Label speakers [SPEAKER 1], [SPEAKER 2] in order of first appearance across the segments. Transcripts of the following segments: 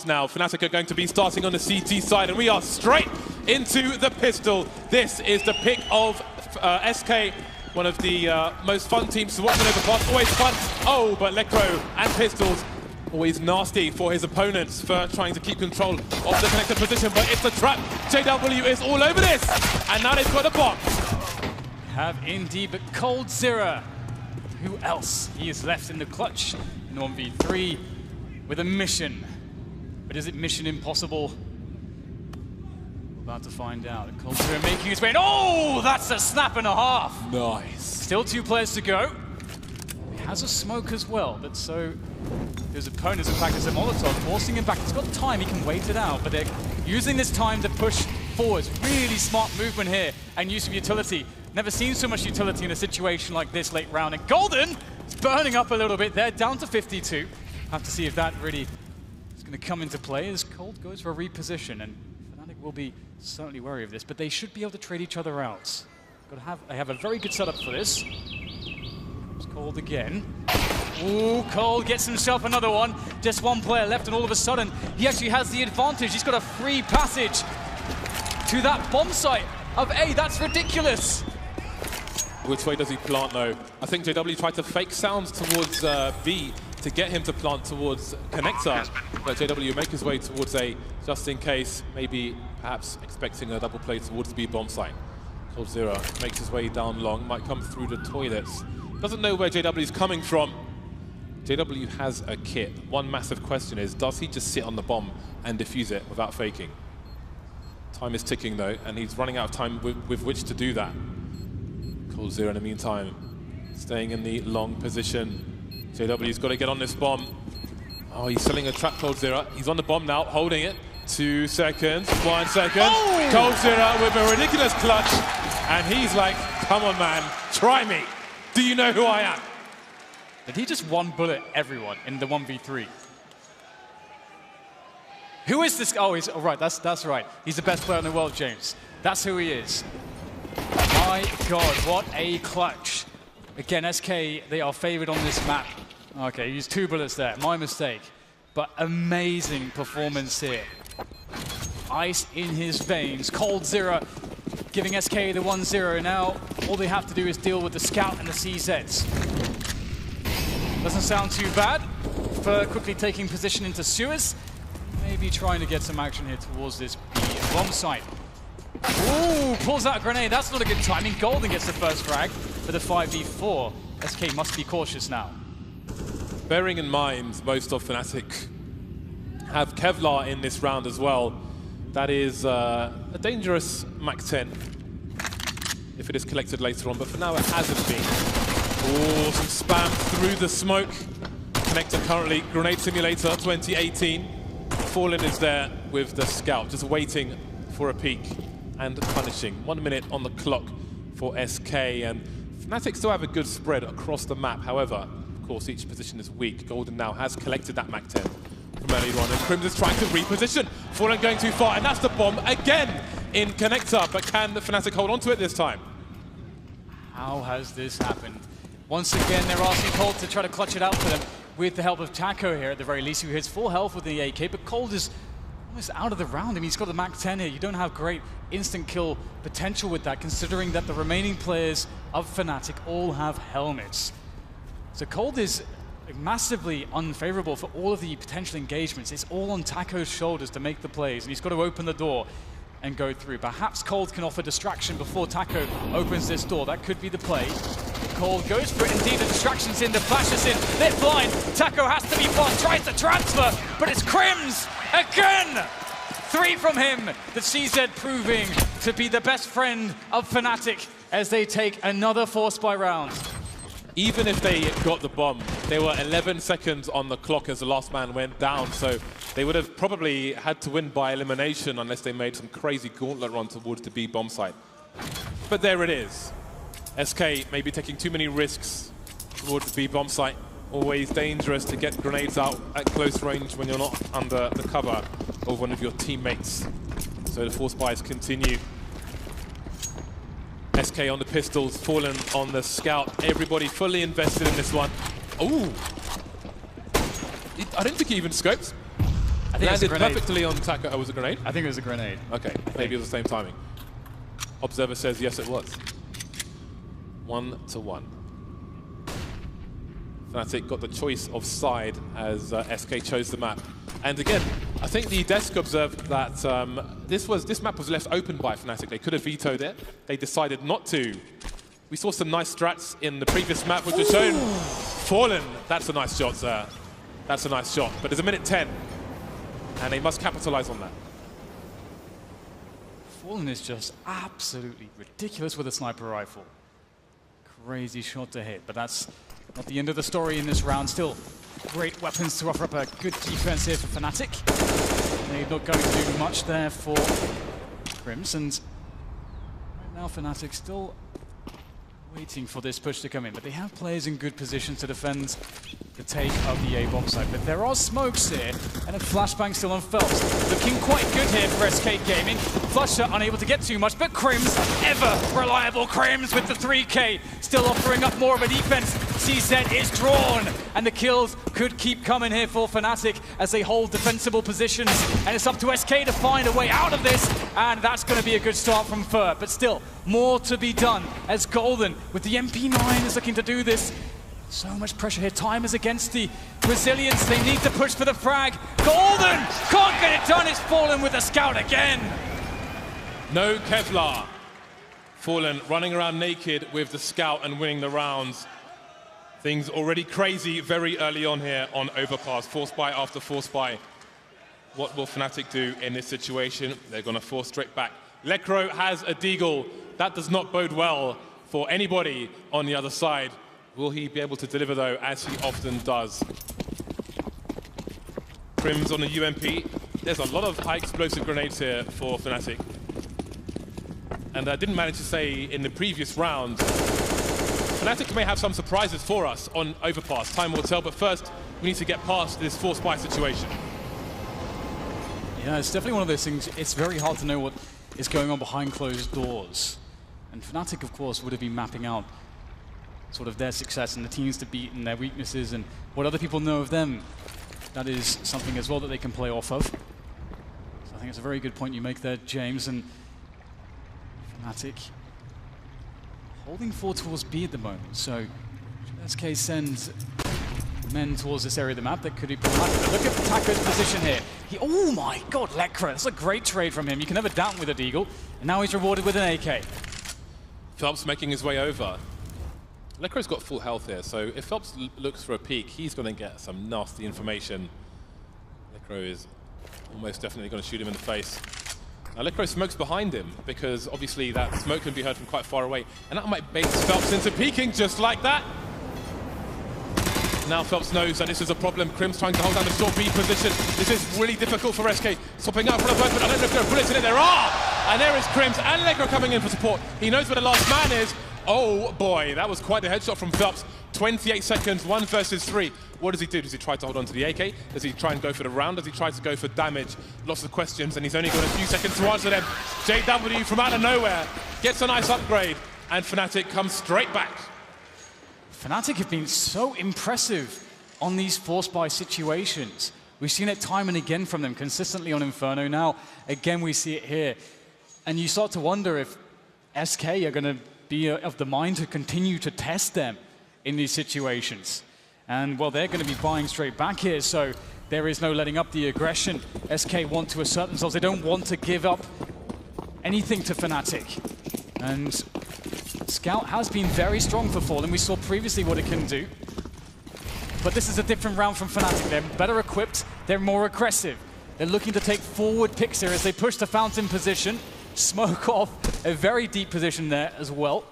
[SPEAKER 1] Now, Fnatic are going to be starting on the CT side, and we are straight into the pistol. This is the pick of SK, one of the most fun teams to watch on Overpass. Always fun. Oh, but Lekro and pistols, always nasty for his opponents for trying to keep control of the connector position, but it's a trap. JW is all over this, and now they've got a bomb.
[SPEAKER 2] Have indeed, but coldzera, who else? He is left in the clutch in 1v3 with a mission. But is it mission impossible? We're about to find out. coldzera making his way in. Oh, that's a snap and a half.
[SPEAKER 1] Nice.
[SPEAKER 2] Still 2 players to go. He has a smoke as well, but so his opponents, in fact, is a Molotov, forcing him back. He's got time, he can wait it out, but they're using this time to push forwards. Really smart movement here and use of utility. Never seen so much utility in a situation like this late round. And Golden is burning up a little bit there, down to 52. Have to see if that really going to come into play as Cold goes for a reposition, and Fnatic will be certainly wary of this, but they should be able to trade each other out. They have a very good setup for this. It's Cold again. Ooh, Cold gets himself another one. Just 1 player left, and all of a sudden, he actually has the advantage. He's got a free passage to that bomb site of A. That's ridiculous.
[SPEAKER 1] Which way does he plant, though? I think JW tried to fake sounds towards B to get him to plant towards connector, but JW make his way towards A, just in case, maybe perhaps expecting a double play towards the B bomb site. coldzera makes his way down long, might come through the toilets. Doesn't know where JW is coming from. JW has a kit. One massive question is, does he just sit on the bomb and defuse it without faking? Time is ticking though, and he's running out of time with which to do that. coldzera in the meantime, staying in the long position. JW's got to get on this bomb. Oh, he's selling a trap, coldzera. He's on the bomb now, holding it. 2 seconds, 1 second. Oh! coldzera with a ridiculous clutch. And he's like, come on, man, try me. Do you know who I am?
[SPEAKER 2] Did he just 1 bullet everyone in the 1v3? Who is this? Oh, he's, oh, right, that's right. He's the best player in the world, James. That's who he is. My God, what a clutch. Again, SK, they are favored on this map. Okay, he used 2 bullets there, my mistake. But amazing performance here. Ice in his veins. coldzera giving SK the 1-0. Now, all they have to do is deal with the scout and the CZs. Doesn't sound too bad for quickly taking position into sewers. Maybe trying to get some action here towards this bomb site. Ooh, pulls out a grenade. That's not a good timing. Golden gets the first frag for the 5v4. SK must be cautious now.
[SPEAKER 1] Bearing in mind, most of Fnatic have Kevlar in this round as well. That is a dangerous Mach 10 if it is collected later on, but for now it hasn't been. Oh, some spam through the smoke. Connector currently, Grenade Simulator 2018. Fallen is there with the scout, just waiting for a peek and punishing. 1 minute on the clock for SK, and Fnatic still have a good spread across the map. However, of course, each position is weak. Golden now has collected that Mach 10 from earlier on, and Crimson's trying to reposition. Fallen going too far, and that's the bomb again in connector, but can the Fnatic hold on to it this time?
[SPEAKER 2] How has this happened? Once again, they're asking Cold to try to clutch it out for them with the help of Taco here at the very least, who hits full health with the AK, but Cold is almost out of the round. I mean, he's got the Mach 10 here. You don't have great instant kill potential with that, considering that the remaining players of Fnatic all have helmets. So Cold is massively unfavorable for all of the potential engagements. It's all on Taco's shoulders to make the plays, and he's got to open the door and go through. Perhaps Cold can offer distraction before Taco opens this door. That could be the play. Cold goes for it indeed. The distraction's in, the flash is in. They're blind. Taco has to be fast, tries to transfer, but it's Crims again! 3 from him. The CZ proving to be the best friend of Fnatic as they take another force by round.
[SPEAKER 1] Even if they got the bomb, they were 11 seconds on the clock as the last man went down, so they would have probably had to win by elimination unless they made some crazy gauntlet run towards the B bomb site. But there it is. SK maybe taking too many risks towards the B bomb site. Always dangerous to get grenades out at close range when you're not under the cover of one of your teammates. So the force buys continue. SK on the pistols, Fallen on the scout. Everybody fully invested in this one. Ooh! I didn't think he even scoped. Landed perfectly on Taco. Oh, was it a grenade?
[SPEAKER 2] I think it was a grenade.
[SPEAKER 1] Okay, maybe it was the same timing. Observer says yes, it was. 1-1. Fnatic got the choice of side as SK chose the map. And again, I think the desk observed that this map was left open by Fnatic. They could have vetoed it. They decided not to. We saw some nice strats in the previous map, which was shown. Fallen, that's a nice shot, sir. That's a nice shot. But there's a minute 10, and they must capitalize on that.
[SPEAKER 2] Fallen is just absolutely ridiculous with a sniper rifle. Crazy shot to hit, but that's not the end of the story in this round. Still, great weapons to offer up a good defense here for Fnatic. They're not going to do much there for Crims, and right now Fnatic still waiting for this push to come in, but they have players in good position to defend the take of the A-bomb side. But there are smokes here, and a flashbang still on Phelps. Looking quite good here for SK Gaming. Flusher unable to get too much, but Crims, ever reliable Crims with the 3K, still offering up more of a defense. CZ is drawn, and the kills could keep coming here for Fnatic as they hold defensible positions. And it's up to SK to find a way out of this, and that's going to be a good start from Fur. But still, more to be done as Golden, with the MP9, is looking to do this. So much pressure here. Time is against the Brazilians. They need to push for the frag. Golden can't get it done. It's Fallen with a scout again.
[SPEAKER 1] No Kevlar. Fallen running around naked with the scout and winning the rounds. Things already crazy very early on here on Overpass. Force buy after force buy. What will Fnatic do in this situation? They're going to force straight back. Lekro has a deagle. That does not bode well for anybody on the other side. Will he be able to deliver, though, as he often does? Crims on the UMP. There's a lot of high-explosive grenades here for Fnatic. And I didn't manage to say in the previous round, Fnatic may have some surprises for us on Overpass. Time will tell, but first, we need to get past this force buy situation.
[SPEAKER 2] Yeah, it's definitely one of those things. It's very hard to know what is going on behind closed doors. And Fnatic, of course, would have been mapping out sort of their success and the teams to beat and their weaknesses and what other people know of them. That is something as well that they can play off of. So I think it's a very good point you make there, James. And Fnatic holding 4 towards B at the moment. So SK sends men towards this area of the map that could be problematic. But look at Taco's position here. Oh my god, Lekra, that's a great trade from him. You can never doubt him with a deagle. And now he's rewarded with an AK.
[SPEAKER 1] Phelps making his way over. Lekra's got full health here, so if Phelps looks for a peek, he's going to get some nasty information. Lekra is almost definitely going to shoot him in the face. Now Lekra smokes behind him, because obviously that smoke can be heard from quite far away, and that might bait Phelps into peeking just like that. Now Phelps knows that this is a problem. Crims trying to hold down the short B position. This is really difficult for SK. Swapping out for the weapon. I don't know if there are bullets in it. There are! And there is Crims and Lekra coming in for support. He knows where the last man is. Oh boy, that was quite a headshot from Phelps. 28 seconds, 1 versus 3. What does he do? Does he try to hold on to the AK? Does he try and go for the round? Does he try to go for damage? Lots of questions, and he's only got a few seconds to answer them. JW from out of nowhere gets a nice upgrade, and Fnatic comes straight back.
[SPEAKER 2] Fnatic have been so impressive on these force buy situations. We've seen it time and again from them, consistently on Inferno. Now, again, we see it here. And you start to wonder if SK are going to be of the mind to continue to test them in these situations. And, well, they're going to be buying straight back here, so there is no letting up the aggression. SK want to assert themselves. They don't want to give up anything to Fnatic. And Scout has been very strong for Fallen. We saw previously what it can do. But this is a different round from Fnatic. They're better equipped. They're more aggressive. They're looking to take forward picks here as they push the fountain position. Smoke off a very deep position there as well.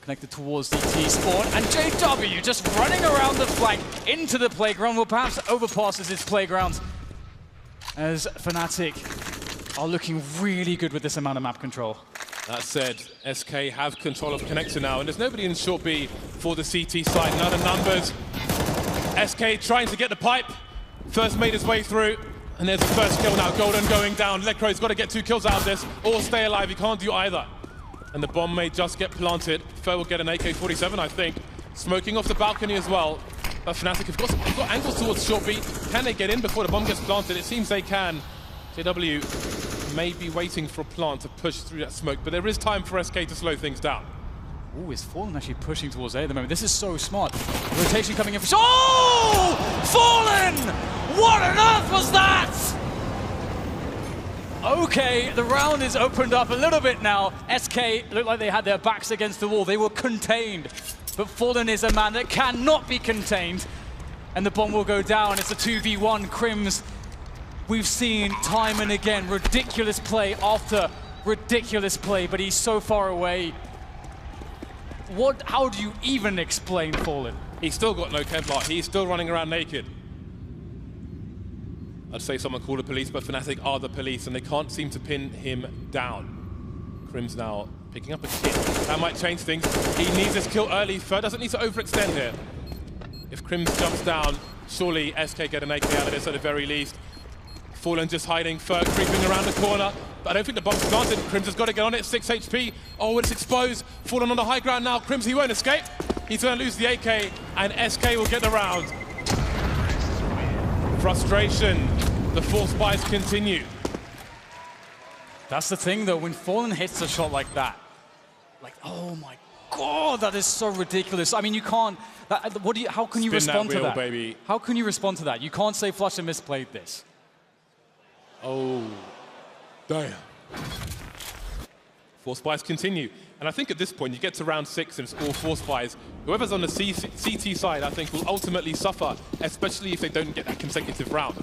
[SPEAKER 2] Connected towards the T-spawn. And JW just running around the flank into the playground. Well, perhaps Overpasses his playground. As Fnatic are looking really good with this amount of map control.
[SPEAKER 1] That said, SK have control of Connector now, and there's nobody in short B for the CT side. None of numbers. SK trying to get the pipe. First made his way through. And there's the first kill now. Golden going down. Lekra's got to get 2 kills out of this, or stay alive. He can't do either. And the bomb may just get planted. Fer will get an AK-47, I think. Smoking off the balcony as well. But Fnatic have got angles towards short B. Can they get in before the bomb gets planted? It seems they can. JW may be waiting for a plant to push through that smoke, but there is time for SK to slow things down.
[SPEAKER 2] Ooh, is Fallen actually pushing towards A at the moment? This is so smart. Rotation coming in for... Oh! Fallen! What on earth was that? Okay, the round is opened up a little bit now. SK looked like they had their backs against the wall. They were contained. But Fallen is a man that cannot be contained. And the bomb will go down. It's a 2v1. Crims, we've seen time and again ridiculous play after ridiculous play, but he's so far away. How do you even explain Fallen?
[SPEAKER 1] He's still got no Kevlar. He's still running around naked. I'd say someone called the police, but Fnatic are the police, and they can't seem to pin him down. Crim's now picking up a kill. That might change things. He needs this kill early. Fer doesn't need to overextend here. If Crim jumps down, surely SK get an AK out of this at the very least. Fallen just hiding, Fer creeping around the corner. But I don't think the bomb's planted. Crims has got to get on it, 6 HP. Oh, it's exposed. Fallen on the high ground now. Crims, he won't escape. He's going to lose the AK, and SK will get the round. Frustration. The force buys continue.
[SPEAKER 2] That's the thing, though. When Fallen hits a shot like that, like, oh my God, that is so ridiculous. I mean, you can't. How can you respond to that?
[SPEAKER 1] Baby.
[SPEAKER 2] How can you respond to that? You can't say flusha misplayed this.
[SPEAKER 1] Oh, damn. Force buys continue. And I think at this point, you get to round 6 and it's all force buys. Whoever's on the CT side, I think, will ultimately suffer, especially if they don't get that consecutive round.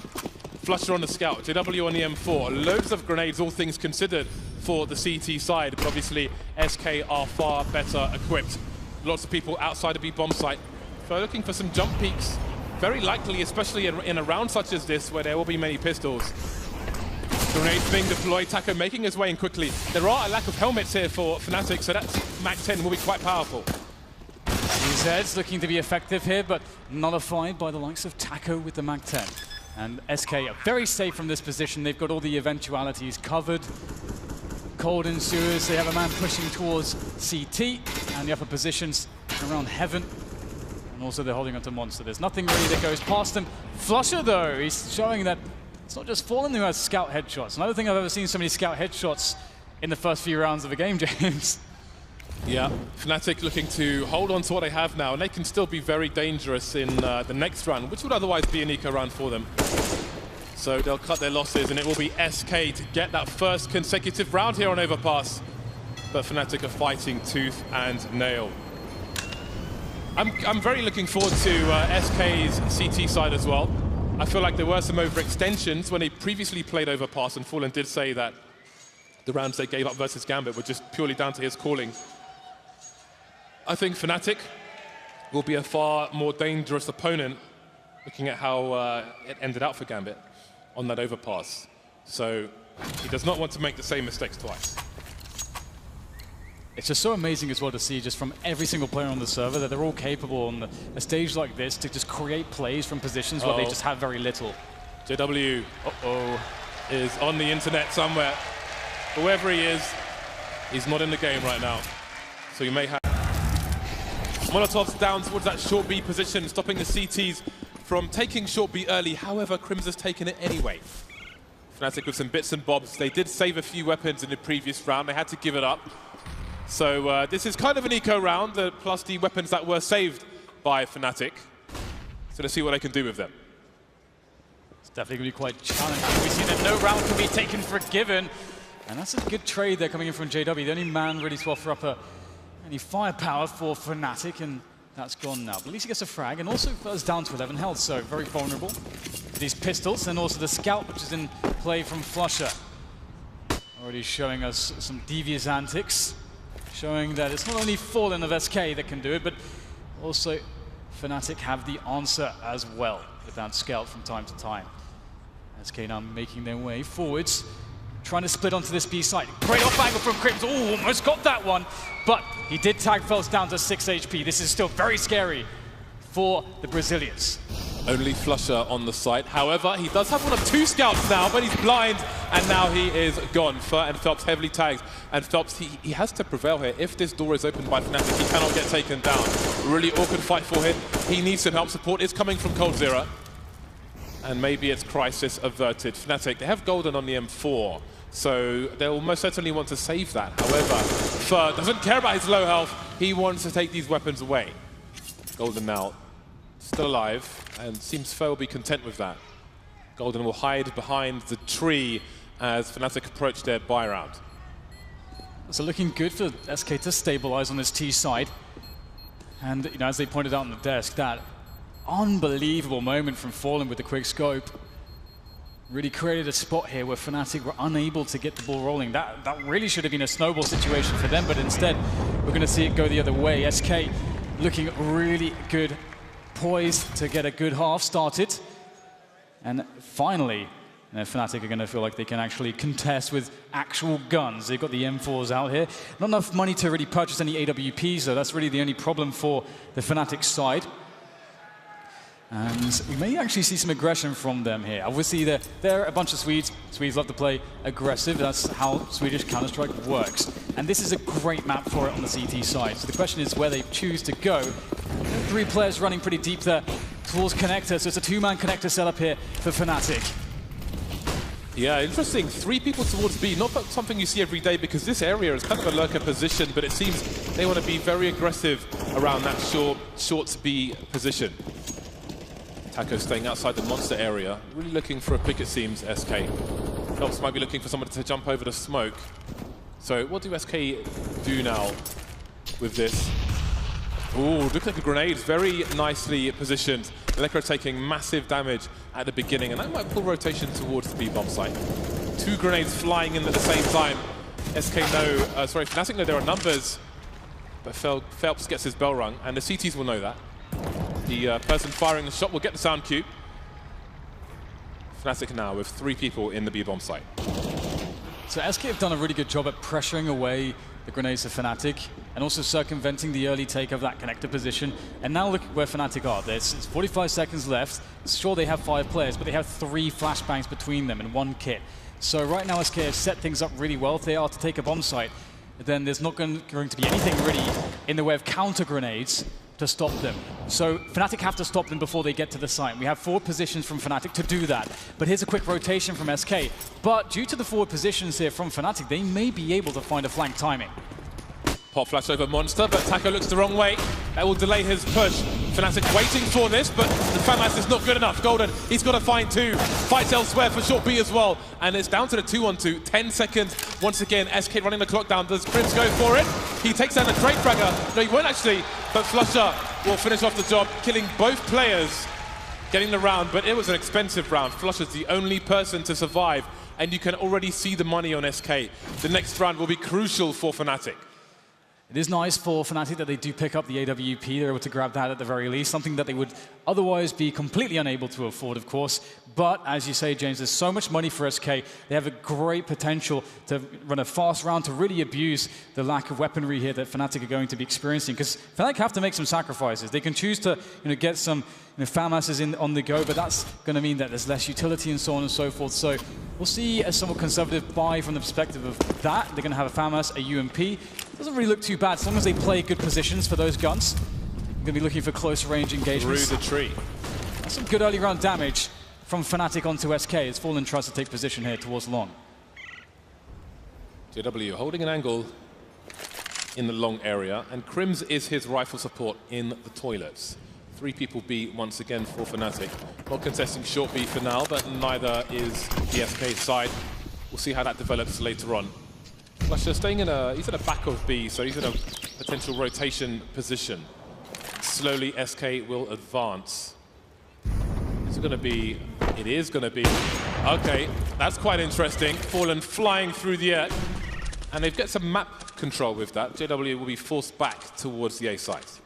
[SPEAKER 1] flusha on the scout, JW on the M4. Loads of grenades, all things considered, for the CT side. But obviously, SK are far better equipped. Lots of people outside of B bomb site. So looking for some jump peaks. Very likely, especially in a round such as this, where there will be many pistols. Grenades being deployed, Taco making his way in quickly. There are a lack of helmets here for Fnatic, so that Mac-10 will be quite powerful.
[SPEAKER 2] Zed's looking to be effective here, but nullified by the likes of Taco with the Mac-10. And SK are very safe from this position. They've got all the eventualities covered. Cold ensues. They have a man pushing towards CT and the upper positions around Heaven. And also they're holding onto Monster. There's nothing really that goes past them. flusha, though, he's showing that it's not just Fallen who has scout headshots. Another thing I've ever seen so many scout headshots in the first few rounds of a game, James.
[SPEAKER 1] Yeah, Fnatic looking to hold on to what they have now, and they can still be very dangerous in the next round, which would otherwise be an eco round for them. So they'll cut their losses, and it will be SK to get that first consecutive round here on Overpass. But Fnatic are fighting tooth and nail. I'm very looking forward to SK's CT side as well. I feel like there were some overextensions when they previously played Overpass, and Fallen did say that the rounds they gave up versus Gambit were just purely down to his calling. I think Fnatic will be a far more dangerous opponent, looking at how it ended out for Gambit on that Overpass. So he does not want to make the same mistakes twice.
[SPEAKER 2] It's just so amazing as well to see just from every single player on the server that they're all capable on a stage like this to just create plays from positions where they just have very little.
[SPEAKER 1] JW is on the internet somewhere. But wherever he is, he's not in the game right now. So you may have Molotovs down towards that short B position, stopping the CTs from taking short B early. However, Crims has taken it anyway. Fnatic with some bits and bobs. They did save a few weapons in the previous round. They had to give it up. So this is kind of an eco round, plus the weapons that were saved by Fnatic. So let's see what they can do with them.
[SPEAKER 2] It's definitely going to be quite challenging. We see that no round can be taken for given. And that's a good trade there coming in from JW. The only man ready to offer up any firepower for Fnatic, and that's gone now. But at least he gets a frag, and also goes down to 11 health, so very vulnerable. These pistols, and also the scout, which is in play from flusha. Already showing us some devious antics. Showing that it's not only Fallen of SK that can do it, but also Fnatic have the answer as well with that scout from time to time. SK now making their way forwards, trying to split onto this B side. Great off angle from Crims. Oh, almost got that one, but he did tag Fels down to 6 HP. This is still very scary for the Brazilians.
[SPEAKER 1] Only Flusher on the site. However, he does have one of 2 scouts now, but he's blind, and now he is gone. Fur and Phelps heavily tagged, and Phelps, he has to prevail here. If this door is opened by Fnatic, he cannot get taken down. Really awkward fight for him. He needs some help. Support is coming from coldzera, and maybe it's crisis averted. Fnatic, they have Golden on the M4, so they'll most certainly want to save that. However, Fur doesn't care about his low health. He wants to take these weapons away. Golden now still alive, and seems Fur will be content with that. Golden will hide behind the tree as Fnatic approach their buy round.
[SPEAKER 2] So looking good for SK to stabilize on this T side. And you know, as they pointed out on the desk, that unbelievable moment from Fallen with the quick scope really created a spot here where Fnatic were unable to get the ball rolling. That really should have been a snowball situation for them, but instead we're going to see it go the other way. SK looking really good, poised to get a good half started. And finally, you know, Fnatic are going to feel like they can actually contest with actual guns. They've got the M4s out here. Not enough money to really purchase any AWPs, so that's really the only problem for the Fnatic side. And we may actually see some aggression from them here. Obviously, they're a bunch of Swedes. Swedes love to play aggressive. That's how Swedish Counter-Strike works. And this is a great map for it on the CT side. So the question is where they choose to go. 3 players running pretty deep there towards connector. So it's a 2-man connector setup here for Fnatic.
[SPEAKER 1] Yeah, interesting. 3 people towards B. Not something you see every day, because this area is kind of a lurker position, but it seems they want to be very aggressive around that short B position. Taco staying outside the monster area, really looking for a pick, it seems, SK. Phelps might be looking for somebody to jump over the smoke. So what do SK do now with this? Ooh, looks like a grenade, very nicely positioned. ELEAGUE taking massive damage at the beginning, and that might pull rotation towards the B-bomb site. 2 grenades flying in at the same time. Fnatic know there are numbers, but Phelps gets his bell rung, and the CTs will know that. The person firing the shot will get the sound cue. Fnatic now with 3 people in the B-bomb site.
[SPEAKER 2] So SK have done a really good job at pressuring away the grenades of Fnatic and also circumventing the early take of that connector position. And now look where Fnatic are. There's 45 seconds left. Sure, they have 5 players, but they have 3 flashbangs between them and 1 kit. So right now SK have set things up really well. If they are to take a bomb site, then there's not going to be anything really in the way of counter grenades to stop them. So Fnatic have to stop them before they get to the site. We have 4 positions from Fnatic to do that. But here's a quick rotation from SK. But due to the forward positions here from Fnatic, they may be able to find a flank timing.
[SPEAKER 1] Pop flash over Monster, but Taco looks the wrong way. That will delay his push. Fnatic waiting for this, but the FAMAS is not good enough. Golden, he's got to find 2. Fights elsewhere for short B as well. And it's down to the 2-on-2. 10 seconds. Once again, SK running the clock down. Does Crims go for it? He takes down the Trade Fragger. No, he won't actually, but Flusher will finish off the job, killing both players, getting the round, but it was an expensive round. Flusher's the only person to survive, and you can already see the money on SK. The next round will be crucial for Fnatic.
[SPEAKER 2] It is nice for Fnatic that they do pick up the AWP. They're able to grab that at the very least, something that they would otherwise be completely unable to afford, of course. But as you say, James, there's so much money for SK. They have a great potential to run a fast round to really abuse the lack of weaponry here that Fnatic are going to be experiencing. Because Fnatic have to make some sacrifices. They can choose to get some FAMASs in on the go, but that's going to mean that there's less utility and so on and so forth. So we'll see a somewhat conservative buy from the perspective of that. They're going to have a FAMAS, a UMP. Doesn't really look too bad as long as they play good positions for those guns. They're going to be looking for close range engagements.
[SPEAKER 1] Through the tree.
[SPEAKER 2] That's some good early round damage from Fnatic onto SK as Fallen tries to take position here towards long.
[SPEAKER 1] JW holding an angle in the long area, and Crims is his rifle support in the toilets. 3 people B once again for Fnatic. Not contesting short B for now, but neither is the SK side. We'll see how that develops later on. Flusher staying he's in a back of B, so he's in a potential rotation position. Slowly SK will advance. Is it going to be? It is going to be. Okay, that's quite interesting. Fallen flying through the air. And they've got some map control with that. JW will be forced back towards the A site.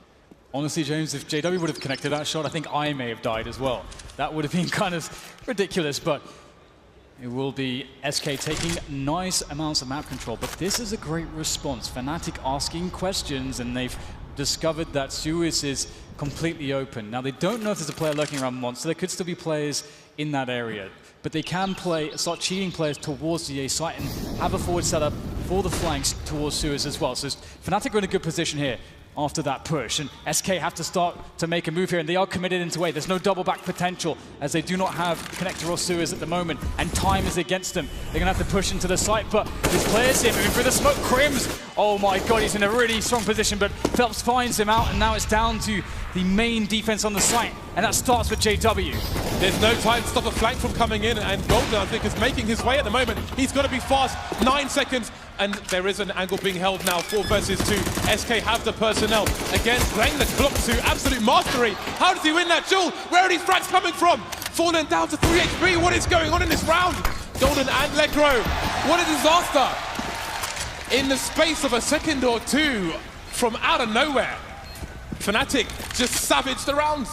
[SPEAKER 2] Honestly, James, if JW would have connected that shot, I think I may have died as well. That would have been kind of ridiculous, but it will be SK taking nice amounts of map control. But this is a great response. Fnatic asking questions, and they've discovered that Suez is completely open. Now, they don't know if there's a player lurking around Monster. There could still be players in that area. But they can start cheating players towards the A site and have a forward setup for the flanks towards Suez as well. So Fnatic are in a good position here after that push. And SK have to start to make a move here, and they are committed into A. There's no double back potential, as they do not have Connector or Suez at the moment, and time is against them. They're going to have to push into the site, but there's players here moving through the smoke. Krims, oh my god, he's in a really strong position, but Phelps finds him out, and now it's down to the main defense on the site, and that starts with JW.
[SPEAKER 1] There's no time to stop a flank from coming in, and Golden, I think, is making his way at the moment. He's got to be fast. 9 seconds, and there is an angle being held now. 4 versus 2. SK have the personnel. Again, playing the clock to absolute mastery. How does he win that duel? Where are these frags coming from? Fallen down to 3 HP. What is going on in this round? Golden and Legro. What a disaster. In the space of a second or two, from out of nowhere, Fnatic just savaged the round.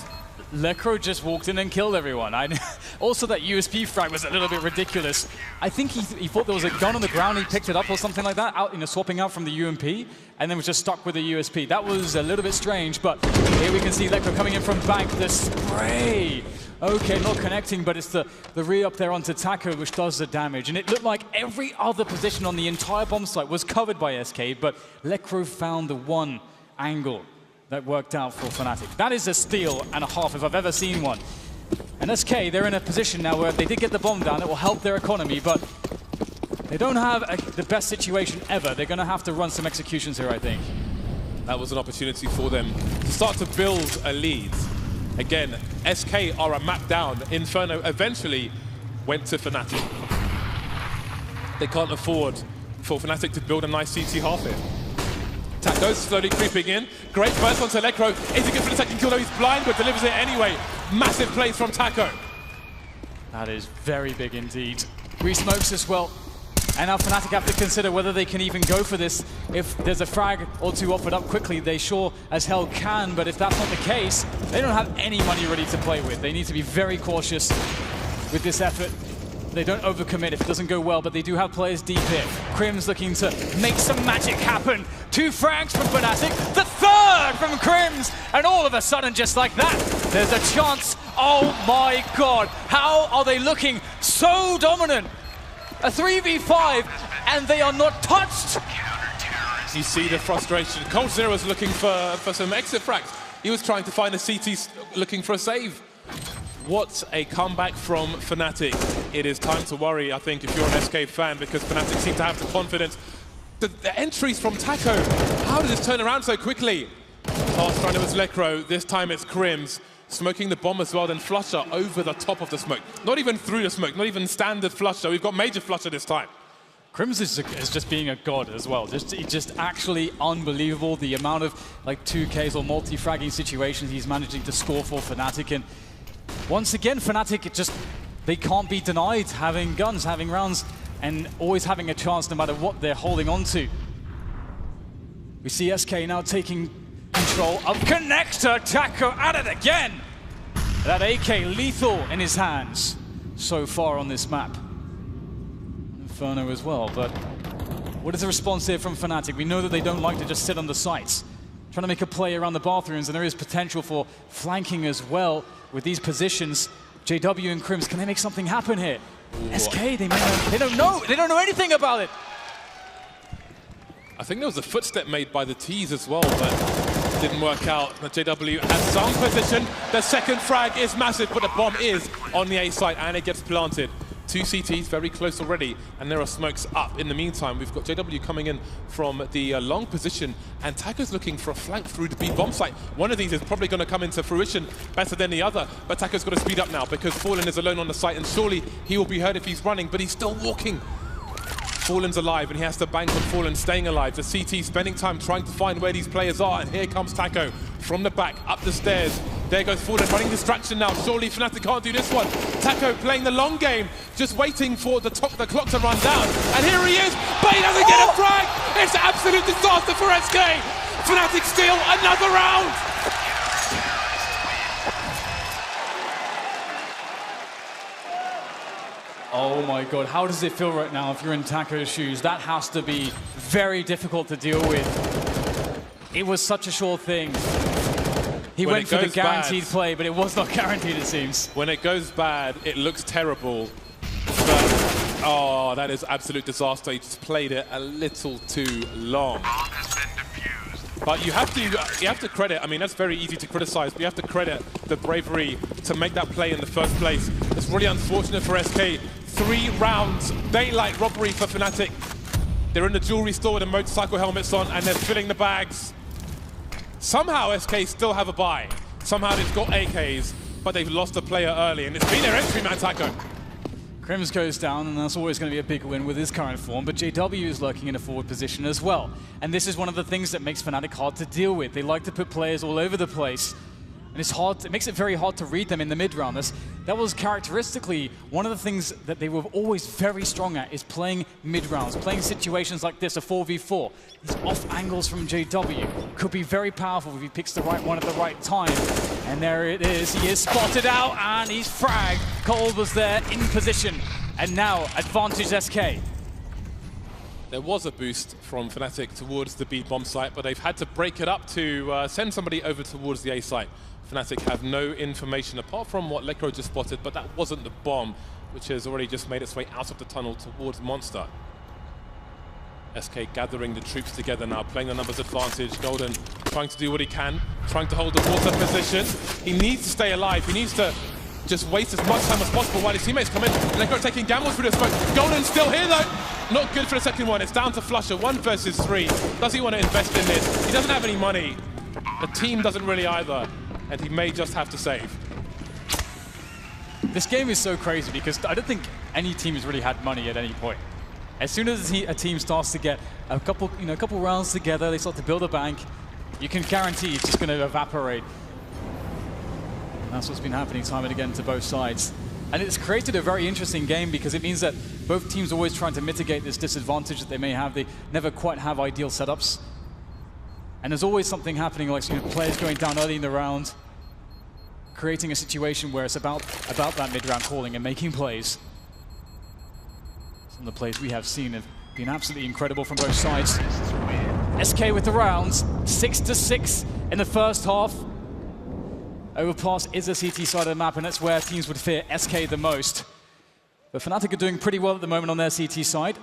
[SPEAKER 2] Lekro just walked in and killed everyone. Also, that USP frag was a little bit ridiculous. I think he thought there was a gun on the ground, he picked it up or something like that, swapping out from the UMP, and then was just stuck with the USP. That was a little bit strange, but here we can see Lekro coming in from bank. The spray! Okay, not connecting, but it's the re-up there onto Taco, which does the damage. And it looked like every other position on the entire bomb site was covered by SK, but Lekro found the one angle that worked out for Fnatic. That is a steal and a half if I've ever seen one. And SK, they're in a position now where they did get the bomb down. It will help their economy, but they don't have the best situation ever. They're going to have to run some executions here, I think.
[SPEAKER 1] That was an opportunity for them to start to build a lead. Again, SK are a map down. Inferno eventually went to Fnatic. They can't afford for Fnatic to build a nice CT half here. Taco's slowly creeping in. Great burst onto Lekro. Is he good for the second kill? No, he's blind, but delivers it anyway. Massive plays from Taco.
[SPEAKER 2] That is very big indeed. Re-smokes as well. And now Fnatic have to consider whether they can even go for this. If there's a frag or two offered up quickly, they sure as hell can. But if that's not the case, they don't have any money ready to play with. They need to be very cautious with this effort. They don't overcommit if it doesn't go well, but they do have players deep here. Krim's looking to make some magic happen. 2 frags from Fnatic, the 3rd from Krims, and all of a sudden, just like that, there's a chance. Oh my god, how are they looking so dominant? A 3v5, and they are not touched.
[SPEAKER 1] You see the frustration. Cold Zero was looking for some exit frags. He was trying to find a CT, looking for a save. What a comeback from Fnatic. It is time to worry, I think, if you're an SK fan, because Fnatic seem to have the confidence. The entries from Taco, how did this turn around so quickly? Last round it was Lekro, this time it's Krims. Smoking the bomb as well, then Flusher over the top of the smoke. Not even through the smoke, not even standard Flusher. We've got major Flusher this time.
[SPEAKER 2] Krims is just being a god as well. Just actually unbelievable, the amount of like 2Ks or multi-fragging situations he's managing to score for Fnatic. And once again, Fnatic they can't be denied having guns, having rounds, and always having a chance no matter what they're holding on to. We see SK now taking control of Connector. Taco at it again. That AK lethal in his hands so far on this map. Inferno as well, but what is the response here from Fnatic? We know that they don't like to just sit on the sites. Trying to make a play around the bathrooms, and there is potential for flanking as well with these positions. JW and Krims, can they make something happen here? Ooh. SK, they don't know anything about it.
[SPEAKER 1] I think there was a footstep made by the T's as well, but didn't work out. The JW has some position. The second frag is massive, but the bomb is on the A site, and it gets planted. 2 CTs very close already, and there are smokes up. In the meantime, we've got JW coming in from the long position, and Taco's looking for a flank through the B bomb site. One of these is probably going to come into fruition better than the other, but Taco's got to speed up now because Fallen is alone on the site, and surely he will be hurt if he's running, but he's still walking. Fallen's alive, and he has to bank on Fallen staying alive. The CT spending time trying to find where these players are, and here comes Taco from the back, up the stairs. There goes Fallen, running distraction now. Surely Fnatic can't do this one. Taco playing the long game, just waiting for the clock to run down. And here he is, but he doesn't get a frag! It's an absolute disaster for SK! Fnatic steal another round!
[SPEAKER 2] Oh my god, how does it feel right now if you're in Taco's shoes? That has to be very difficult to deal with. It was such a sure thing. He
[SPEAKER 1] When
[SPEAKER 2] went
[SPEAKER 1] it
[SPEAKER 2] for the
[SPEAKER 1] goes
[SPEAKER 2] guaranteed
[SPEAKER 1] bad-
[SPEAKER 2] play, but it was not guaranteed, it seems.
[SPEAKER 1] When it goes bad, it looks terrible. But, oh, that is absolute disaster. He just played it a little too long. But you have to credit, I mean, that's very easy to criticize, but you have to credit the bravery to make that play in the first place. It's really unfortunate for SK. 3 rounds, daylight robbery for Fnatic. They're in the jewelry store with the motorcycle helmets on, and they're filling the bags. Somehow SK still have a buy. Somehow they've got AKs, but they've lost a player early, and it's been their entry man, Taco.
[SPEAKER 2] Crims goes down, and that's always going to be a big win with his current form, but JW is lurking in a forward position as well. And this is one of the things that makes Fnatic hard to deal with. They like to put players all over the place, and it makes it very hard to read them in the mid-round. That was characteristically one of the things that they were always very strong at, is playing mid-rounds, playing situations like this, a 4v4. These off angles from JW could be very powerful if he picks the right one at the right time. And there it is, he is spotted out and he's fragged. Cole was there in position, and now advantage SK.
[SPEAKER 1] There was a boost from Fnatic towards the B bomb site, but they've had to break it up to send somebody over towards the A site. Fnatic have no information apart from what Lekro just spotted, but that wasn't the bomb, which has already just made its way out of the tunnel towards Monster. SK gathering the troops together now, playing the numbers advantage. Golden trying to do what he can, trying to hold the water position. He needs to stay alive. He needs to just waste as much time as possible while his teammates come in. Lekro taking gambles through the smoke. Golden's still here though. Not good for the second one. It's down to Flusher, 1 versus 3. Does he want to invest in this? He doesn't have any money. The team doesn't really either, and he may just have to save.
[SPEAKER 2] This game is so crazy because I don't think any team has really had money at any point. As soon as a team starts to get a couple rounds together, they start to build a bank, you can guarantee it's just going to evaporate. And that's what's been happening time and again to both sides. And it's created a very interesting game because it means that both teams are always trying to mitigate this disadvantage that they may have. They never quite have ideal setups. And there's always something happening, like players going down early in the round, creating a situation where it's about that mid-round calling and making plays. Some of the plays we have seen have been absolutely incredible from both sides. SK with the rounds, 6-6 in the first half. Overpass is the CT side of the map, and that's where teams would fear SK the most. But Fnatic are doing pretty well at the moment on their CT side.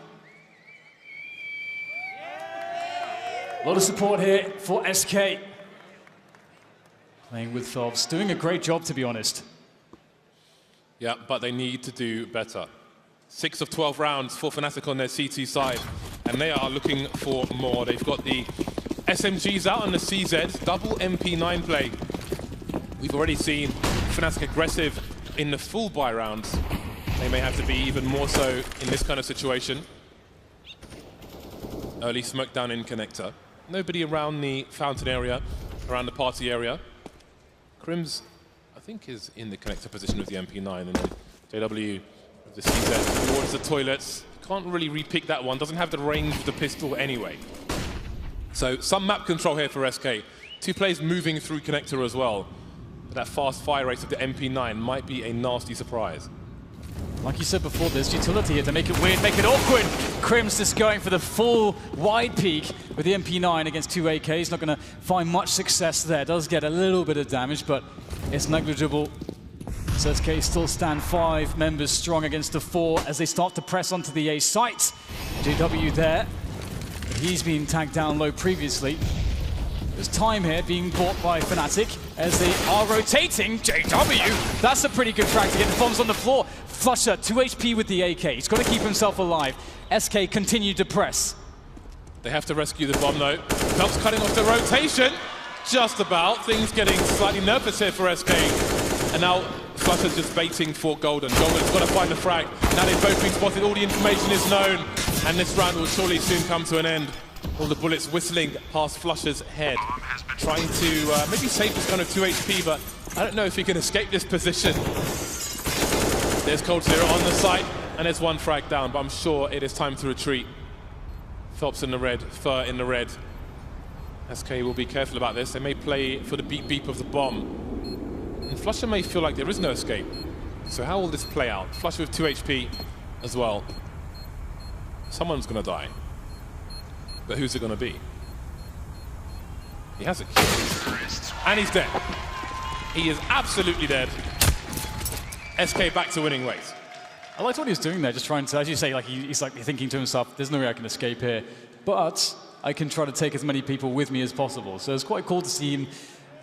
[SPEAKER 2] A lot of support here for SK. Playing with Thobs, doing a great job, to be honest.
[SPEAKER 1] Yeah, but they need to do better. 6 of 12 rounds for Fnatic on their CT side, and they are looking for more. They've got the SMGs out on the CZ, double MP9 play. We've already seen Fnatic aggressive in the full buy rounds. They may have to be even more so in this kind of situation. Early smoke down in connector. Nobody around the fountain area, around the party area. Crims, I think, is in the connector position with the MP9, and then JW with the CZ towards the toilets. Can't really re-pick that one, doesn't have the range of the pistol anyway. So some map control here for SK. 2 players moving through connector as well. But that fast fire rate of the MP9 might be a nasty surprise.
[SPEAKER 2] Like you said before, there's utility here to make it weird, make it awkward. Crims just going for the full wide peak with the MP9 against 2 AKs. Not going to find much success there. Does get a little bit of damage, but it's negligible. So SK still stand 5 members strong against the 4 as they start to press onto the A site. JW there, but he's been tagged down low previously. There's time here being bought by Fnatic as they are rotating. JW, that's a pretty good frag to get the bombs on the floor. Flusher, 2 HP with the AK. He's got to keep himself alive. SK continue to press.
[SPEAKER 1] They have to rescue the bomb though. Phelps cutting off the rotation. Just about. Things getting slightly nervous here for SK. And now Flusher's just baiting for Golden. Golden's got to find the frag. Now they've both been spotted. All the information is known. And this round will surely soon come to an end. All the bullets whistling past Flusher's head. Trying to maybe save this gun of 2 HP, but I don't know if he can escape this position. There's Cold Zero on the site, and there's 1 frag down, but I'm sure it is time to retreat. Phelps in the red, Fur in the red. SK will be careful about this. They may play for the beep beep of the bomb. And Flusher may feel like there is no escape. So how will this play out? Flusher with 2 HP as well. Someone's going to die. But who's it going to be? He has it. And he's dead. He is absolutely dead. SK back to winning ways.
[SPEAKER 2] I liked what he was doing there, just trying to, as you say, like he's like thinking to himself, there's no way I can escape here, but I can try to take as many people with me as possible. So it's quite cool to see him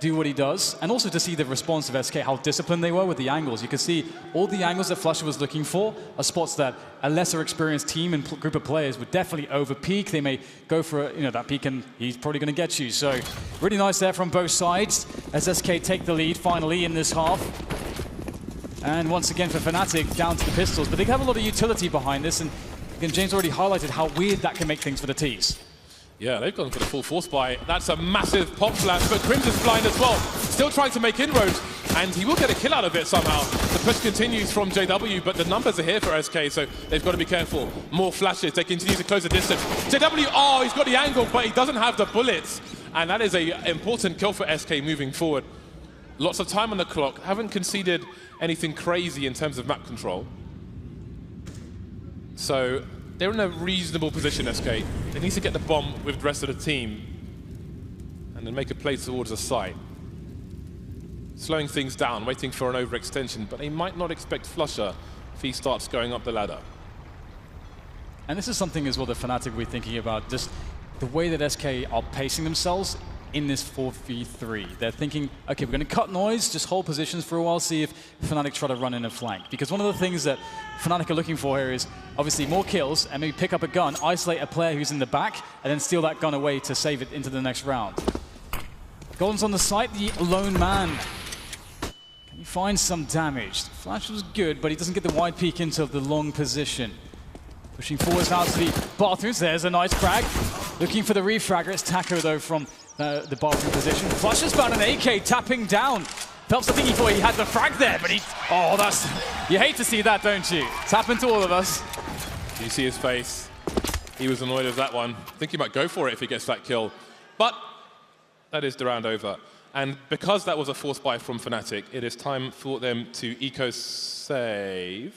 [SPEAKER 2] do what he does, and also to see the response of SK, how disciplined they were with the angles. You can see all the angles that flusha was looking for are spots that a lesser experienced team and group of players would definitely over-peak. They may go for that peak, and he's probably going to get you. So really nice there from both sides as SK take the lead finally in this half. And once again for Fnatic, down to the pistols. But they have a lot of utility behind this, and again, James already highlighted how weird that can make things for the Ts.
[SPEAKER 1] Yeah, they've gone for the full force buy. That's a massive pop flash, but Crimson's blind as well. Still trying to make inroads, and he will get a kill out of it somehow. The push continues from JW, but the numbers are here for SK, so they've got to be careful. More flashes, they continue to close the distance. JW, oh, he's got the angle, but he doesn't have the bullets. And that is an important kill for SK moving forward. Lots of time on the clock, haven't conceded anything crazy in terms of map control. So they're in a reasonable position, SK. They need to get the bomb with the rest of the team and then make a play towards the site. Slowing things down, waiting for an overextension, but they might not expect flusha if he starts going up the ladder.
[SPEAKER 2] And this is something as well that Fnatic we're thinking about, just the way that SK are pacing themselves in this 4v3. They're thinking, okay, we're going to cut noise, just hold positions for a while, see if Fnatic try to run in a flank. Because one of the things that Fnatic are looking for here is obviously more kills, and maybe pick up a gun, isolate a player who's in the back, and then steal that gun away to save it into the next round. Golden's on the site, the lone man. Can he find some damage? The flash was good, but he doesn't get the wide peek into the long position. Pushing forwards now to the bathrooms. There's a nice frag. Looking for the refragger. It's Taco, though, from the bathroom position. flusha's found an AK tapping down. Phelps, I think he thought he had the frag there, but he... Oh, that's... You hate to see that, don't you? It's happened to all of us.
[SPEAKER 1] You see his face. He was annoyed with that one. I think he might go for it if he gets that kill. But that is the round over. And because that was a force buy from Fnatic, it is time for them to eco-save.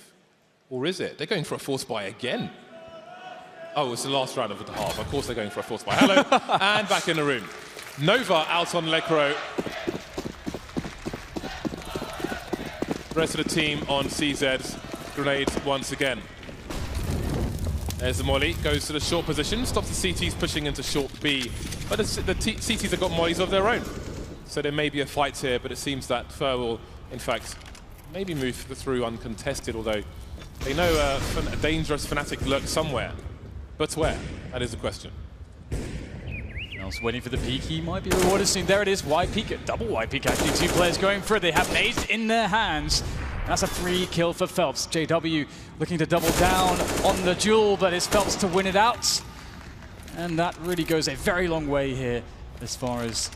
[SPEAKER 1] Or is it? They're going for a force buy again. Oh, it's the last round of the half. Of course they're going for a force buy. Hello, and back in the room. Nova out on Lekro. The rest of the team on CZ's grenades once again. There's the molly, goes to the short position, stops the CTs pushing into short B. But the CTs have got mollies of their own. So there may be a fight here, but it seems that Fur will, in fact, maybe move through uncontested, although they know a dangerous Fnatic lurks somewhere. But where? That is the question.
[SPEAKER 2] Else waiting for the peek. He might be rewarded soon. There it is. Wide peek. Double wide peek, actually. Two players going for it. They have nades in their hands. That's a 3 kill for Phelps. JW looking to double down on the duel, but it's Phelps to win it out. And that really goes a very long way here as far as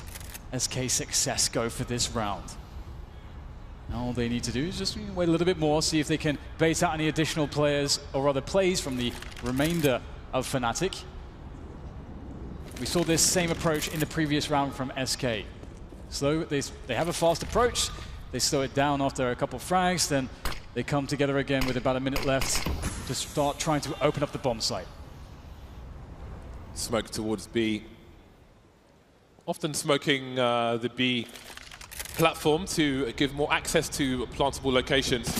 [SPEAKER 2] SK success go for this round. Now all they need to do is just wait a little bit more, see if they can bait out any additional players, or rather plays from the remainder of Fnatic. We saw this same approach in the previous round from SK. Slow, they have a fast approach, they slow it down after a couple frags, then they come together again with about a minute left to start trying to open up the bomb site.
[SPEAKER 1] Smoke towards B. Often smoking the B platform to give more access to plantable locations.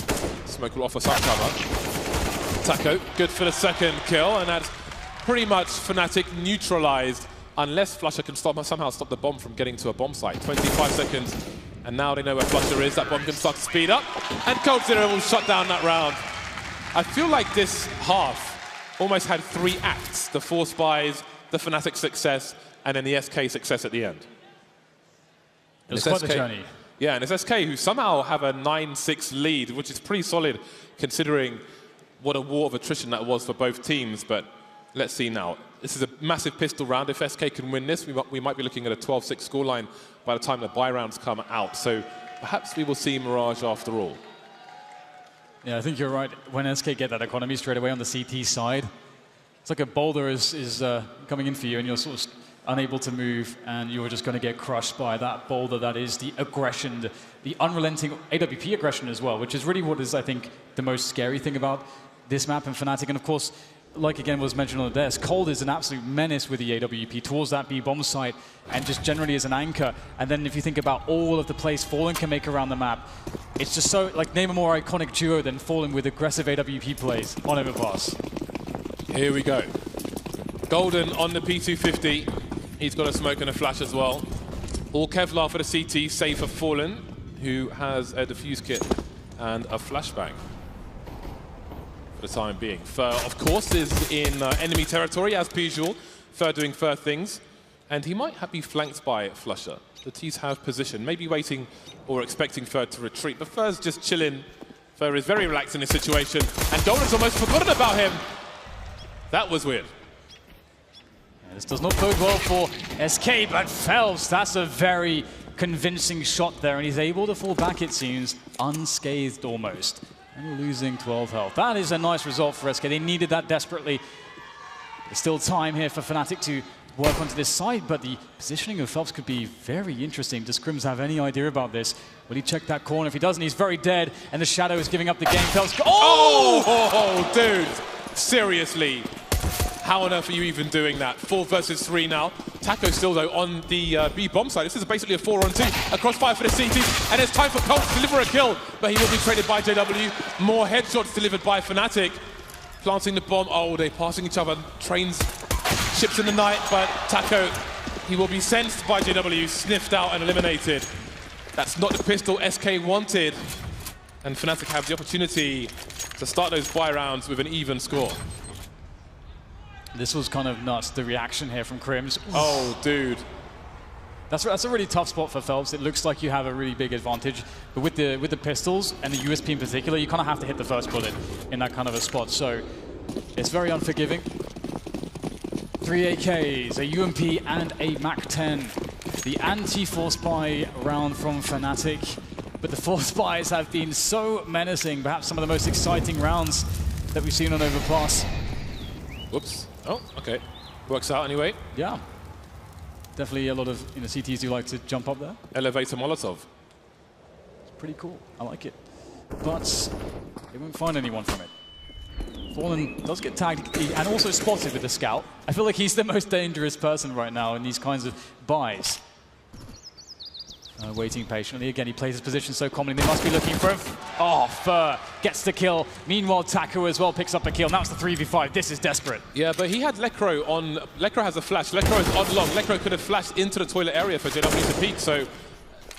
[SPEAKER 1] Smoke will offer some cover. Taco, good for the second kill, and that's pretty much Fnatic neutralized, unless flusha can somehow stop the bomb from getting to a bomb site. 25 seconds, and now they know where flusha is. That bomb can start to speed up, and coldzera will shut down that round. I feel like this half almost had 3 acts: the force buys, the Fnatic success, and then the SK success at the end.
[SPEAKER 2] It was quite the journey.
[SPEAKER 1] Yeah, and it's SK who somehow have a 9-6 lead, which is pretty solid considering what a war of attrition that was for both teams. But let's see now. This is a massive pistol round. If SK can win this, we might be looking at a 12-6 scoreline by the time the buy rounds come out. So perhaps we will see Mirage after all.
[SPEAKER 2] Yeah, I think you're right. When SK get that economy straight away on the CT side, it's like a boulder is coming in for you, and you're sort of unable to move, and you're just going to get crushed by that boulder that is the aggression, the unrelenting AWP aggression as well, which is really what is, I think, the most scary thing about this map and Fnatic. And of course, like again was mentioned on the desk, Cold is an absolute menace with the AWP towards that B bomb site and just generally as an anchor. And then if you think about all of the plays Fallen can make around the map, it's just so, like, name a more iconic duo than Fallen with aggressive AWP plays on Overpass.
[SPEAKER 1] Here we go. Golden on the P250. He's got a smoke and a flash as well. All Kevlar for the CT, save for Fallen, who has a defuse kit and a flashbang for the time being. Fer, of course, is in enemy territory, as per usual. Fer doing Fer things. And he might be flanked by Flusher. The T's have position, maybe waiting or expecting Fer to retreat. But Fer's just chilling. Fer is very relaxed in this situation. And Golden's almost forgotten about him. That was weird.
[SPEAKER 2] This does not bode well for SK, but Phelps, that's a very convincing shot there, and he's able to fall back, it seems, unscathed almost. And losing 12 health. That is a nice result for SK. They needed that desperately. There's still time here for Fnatic to work onto this side, but the positioning of Phelps could be very interesting. Does Scrims have any idea about this? Will he check that corner? If he doesn't, he's very dead, and the Shadow is giving up the game. Phelps,
[SPEAKER 1] oh, dude, seriously. How on earth are you even doing that? 4 versus 3 now. Taco still, though, on the B bomb side. This is basically a 4-on-2. A crossfire for the CT. And it's time for Colt to deliver a kill. But he will be traded by JW. More headshots delivered by Fnatic. Planting the bomb. Oh, they're passing each other. Trains, ships in the night. But Taco, he will be sensed by JW, sniffed out and eliminated. That's not the pistol SK wanted. And Fnatic have the opportunity to start those buy rounds with an even score.
[SPEAKER 2] This was kind of nuts, the reaction here from Crims.
[SPEAKER 1] Oh, dude.
[SPEAKER 2] That's a really tough spot for Phelps. It looks like you have a really big advantage. But with the pistols, and the USP in particular, you kind of have to hit the first bullet in that kind of a spot. So it's very unforgiving. 3 AKs, a UMP, and a Mach-10. The anti-force buy round from Fnatic. But the force buys have been so menacing. Perhaps some of the most exciting rounds that we've seen on Overpass.
[SPEAKER 1] Whoops. Oh, okay. Works out anyway.
[SPEAKER 2] Yeah. Definitely a lot of CTs do like to jump up there.
[SPEAKER 1] Elevator Molotov.
[SPEAKER 2] It's pretty cool. I like it. But they won't find anyone from it. Fallen does get tagged and also spotted with the scout. I feel like he's the most dangerous person right now in these kinds of buys. Waiting patiently. Again, he plays his position so commonly. They must be looking for him. Oh, Fer gets the kill. Meanwhile, Taco as well picks up a kill. Now it's the 3v5. This is desperate.
[SPEAKER 1] Yeah, but he had Lekro on. Lekro has a flash. Lekro is on long. Lekro could have flashed into the toilet area for JW to peek. So,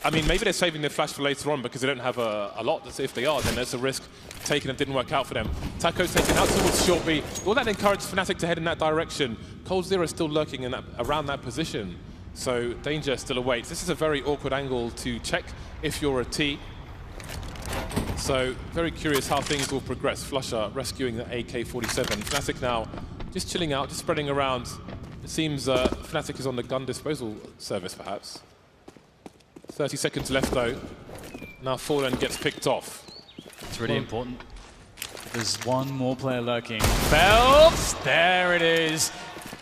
[SPEAKER 1] I mean, maybe they're saving their flash for later on because they don't have a lot. If they are, then there's a risk taken and didn't work out for them. Taco's taken out towards short B. Will that encourage Fnatic to head in that direction? Cold Zero is still lurking in around that position. So danger still awaits. This is a very awkward angle to check if you're a T. So very curious how things will progress. Flusher rescuing the AK-47. Fnatic now just chilling out, just spreading around. It seems Fnatic is on the gun disposal service, perhaps. 30 seconds left, though. Now Fallen gets picked off.
[SPEAKER 2] It's really important. There's one more player lurking. Phelps! There it is.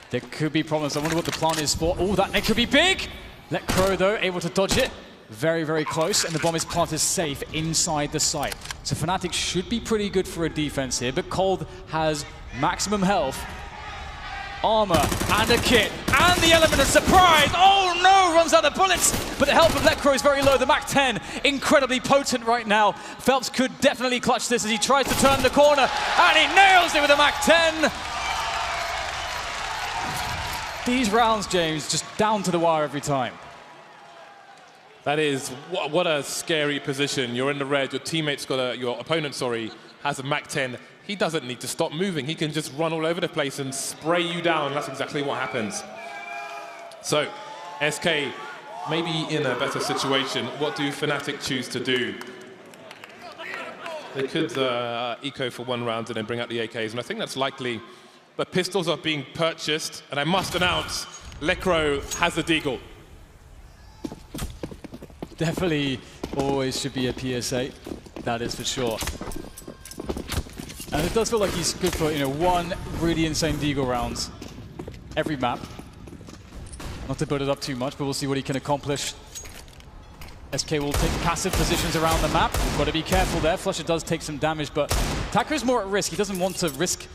[SPEAKER 2] There could be problems. I wonder what the plan is for. Oh, that net could be big! Let Crow, though, able to dodge it. Very, very close, and the bomb is planted safe inside the site. So Fnatic should be pretty good for a defense here, but Cold has maximum health, armor, and a kit, and the element of surprise! Oh no, runs out of bullets! But the health of Lekro is very low. The Mach-10, incredibly potent right now. Phelps could definitely clutch this as he tries to turn the corner, and he nails it with a Mach-10! These rounds, James, just down to the wire every time.
[SPEAKER 1] That is, what a scary position. You're in the red, your teammate's got your opponent, sorry, has a Mach-10. He doesn't need to stop moving. He can just run all over the place and spray you down. That's exactly what happens. So, SK maybe in a better situation. What do Fnatic choose to do? They could eco for one round and then bring out the AKs, and I think that's likely. But pistols are being purchased, and I must announce, Lekro has the deagle.
[SPEAKER 2] Definitely always should be a PSA, that is for sure. And it does feel like he's good for, one really insane deagle rounds every map. Not to build it up too much, but we'll see what he can accomplish. SK will take passive positions around the map. We've got to be careful there. Flusher does take some damage, but Taco's more at risk. He doesn't want to risk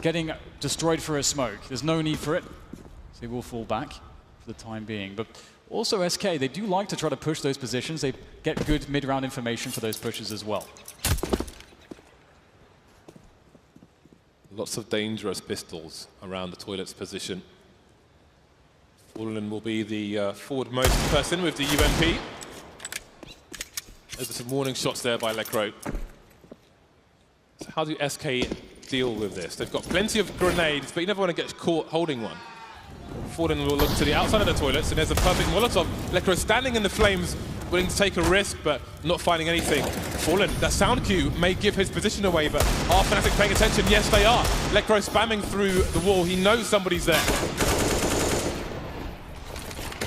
[SPEAKER 2] getting destroyed for a smoke. There's no need for it. So they will fall back for the time being. But also SK, they do like to try to push those positions. They get good mid-round information for those pushes as well.
[SPEAKER 1] Lots of dangerous pistols around the toilet's position. Fallen will be the forward-most person with the UMP. There's some warning shots there by Lekro. So how do SK deal with this? They've got plenty of grenades, but you never want to get caught holding one. Fallen will look to the outside of the toilets, and there's a perfect Molotov. Lekro standing in the flames, willing to take a risk, but not finding anything. Fallen, that sound cue may give his position away, but are Fnatic paying attention? Yes, they are. Lekro spamming through the wall. He knows somebody's there.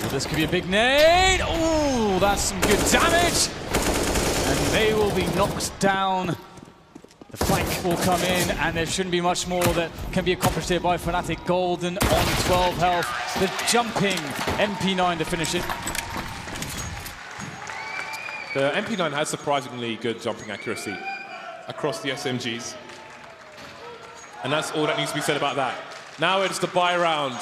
[SPEAKER 2] Well, this could be a big nade. Oh, that's some good damage. And they will be knocked down. The flank will come in, and there shouldn't be much more that can be accomplished here by Fnatic. Golden on 12 health. The jumping MP9 to finish it.
[SPEAKER 1] The MP9 has surprisingly good jumping accuracy across the SMGs. And that's all that needs to be said about that. Now it's the buy round.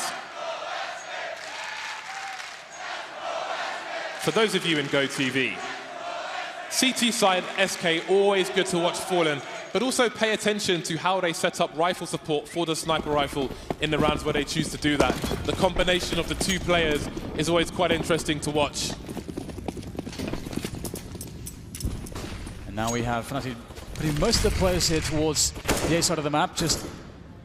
[SPEAKER 1] For those of you in GoTV, CT side SK, always good to watch Fallen, but also pay attention to how they set up rifle support for the sniper rifle in the rounds where they choose to do that. The combination of the two players is always quite interesting to watch.
[SPEAKER 2] And now we have Fnatic putting most of the players here towards the A side of the map, just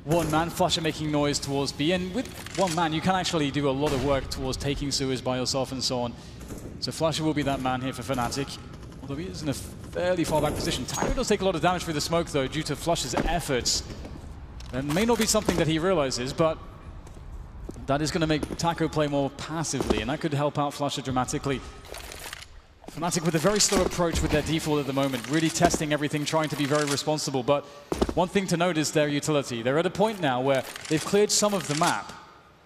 [SPEAKER 2] one man. Flusher making noise towards B, and with one man you can actually do a lot of work towards taking sewers by yourself and so on. So Flusher will be that man here for Fnatic, although he is in a fairly far back position. Taco does take a lot of damage through the smoke though, due to Flusher's efforts. That may not be something that he realizes, but that is going to make Taco play more passively, and that could help out Flusher dramatically. Fnatic with a very slow approach with their default at the moment, really testing everything, trying to be very responsible. But one thing to note is their utility. They're at a point now where they've cleared some of the map,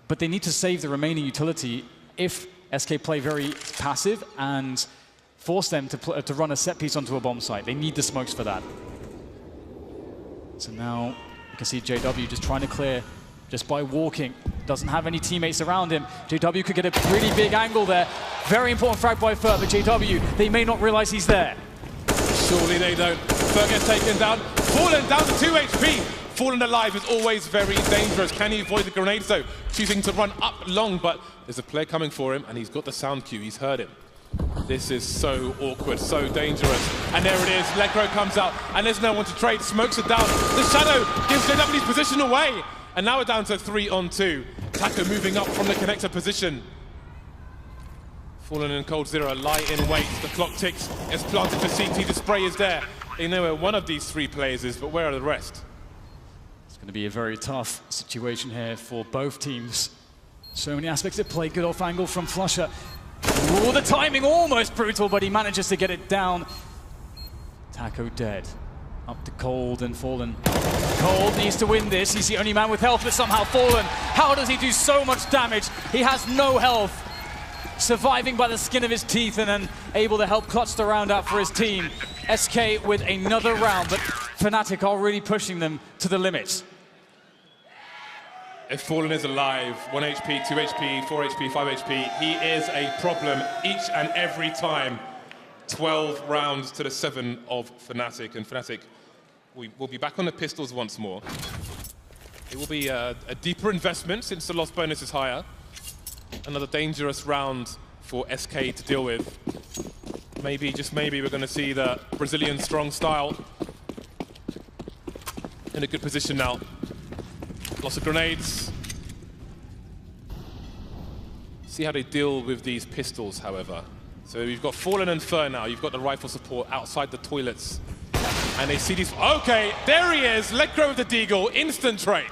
[SPEAKER 2] but they need to save the remaining utility if SK play very passive and force them to run a set piece onto a bomb site. They need the smokes for that. So now you can see JW just trying to clear just by walking. Doesn't have any teammates around him. JW could get a pretty big angle there. Very important frag by Fer, but JW, they may not realize he's there.
[SPEAKER 1] Surely they don't. Fer gets taken down. Fallen down to 2 HP. Fallen alive is always very dangerous. Can he avoid the grenades though? Choosing to run up long, but there's a player coming for him, and he's got the sound cue. He's heard him. This is so awkward, so dangerous. And there it is. Lekro comes out, and there's no one to trade. Smokes it down. The shadow gives JW's position away. And now we're down to 3-on-2. Taco moving up from the connector position. Fallen in cold zero, lie in wait. The clock ticks. It's planted for CT. The spray is there. They know where one of these three players is, but where are the rest?
[SPEAKER 2] It's going to be a very tough situation here for both teams. So many aspects at play. Good off angle from Flusher. Oh, the timing almost brutal, but he manages to get it down. Taco dead. Up to Cold and Fallen. Cold needs to win this. He's the only man with health, but somehow Fallen. How does he do so much damage? He has no health. Surviving by the skin of his teeth and then able to help clutch the round out for his team. SK with another round, but Fnatic are really pushing them to the limits.
[SPEAKER 1] If Fallen is alive, 1 HP, 2 HP, 4 HP, 5 HP, he is a problem each and every time. 12 rounds to the 7 of Fnatic, and Fnatic will be back on the pistols once more. It will be a deeper investment since the loss bonus is higher. Another dangerous round for SK to deal with. Maybe, just maybe, we're going to see the Brazilian strong style in a good position now. Lots of grenades. See how they deal with these pistols, however. So you've got Fallen and Fer now. You've got the rifle support outside the toilets. And they see these. Okay, there he is. Lekro with the deagle. Instant trade.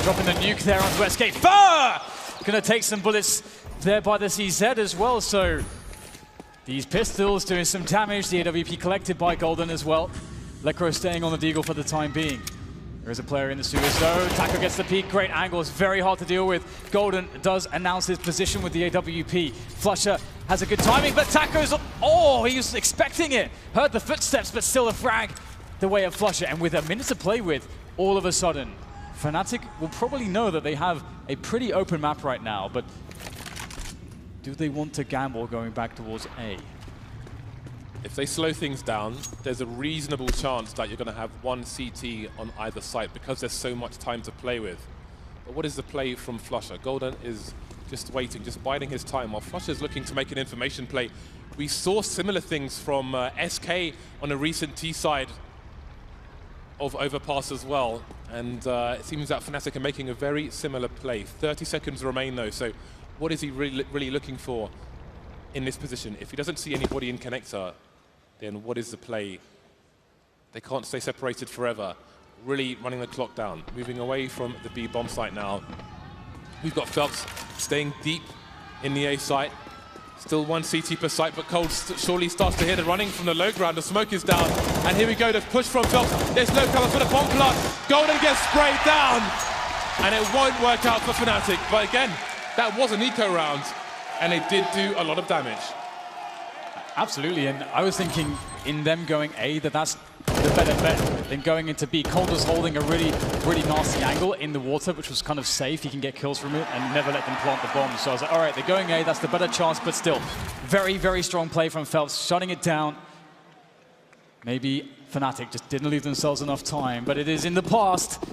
[SPEAKER 2] Dropping the nuke there onto SK. Fer! Gonna take some bullets there by the CZ as well. So these pistols doing some damage. The AWP collected by Golden as well. Lekro staying on the deagle for the time being. There is a player in the sewer zone. Taco gets the peak. Great angle. It's very hard to deal with. Golden does announce his position with the AWP. Flusher has a good timing, but Taco's... Oh, he was expecting it. Heard the footsteps, but still a frag the way of Flusher. And with a minute to play with, all of a sudden, Fnatic will probably know that they have a pretty open map right now, but do they want to gamble going back towards A?
[SPEAKER 1] If they slow things down, there's a reasonable chance that you're going to have one CT on either side because there's so much time to play with. But what is the play from Flusha? Golden is just waiting, just biding his time, while Flusha's looking to make an information play. We saw similar things from SK on a recent T side of Overpass as well, and it seems that Fnatic are making a very similar play. 30 seconds remain though, so what is he really looking for in this position? If he doesn't see anybody in connector, then what is the play? They can't stay separated forever. Really running the clock down, moving away from the B bomb site now. We've got Phelps staying deep in the A site. Still one CT per site, but Cold surely starts to hear the running from the low ground. The smoke is down, and here we go, the push from Phelps. There's no cover for the bomb plot. Golden gets sprayed down, and it won't work out for Fnatic. But again, that was an eco round, and it did do a lot of damage.
[SPEAKER 2] Absolutely, and I was thinking in them going A that's the better bet than going into B. Cold was holding a really nasty angle in the water, which was kind of safe. He can get kills from it and never let them plant the bomb. So I was like, all right, they're going A, that's the better chance, but still, very strong play from Phelps, shutting it down. Maybe Fnatic just didn't leave themselves enough time, but it is in the past.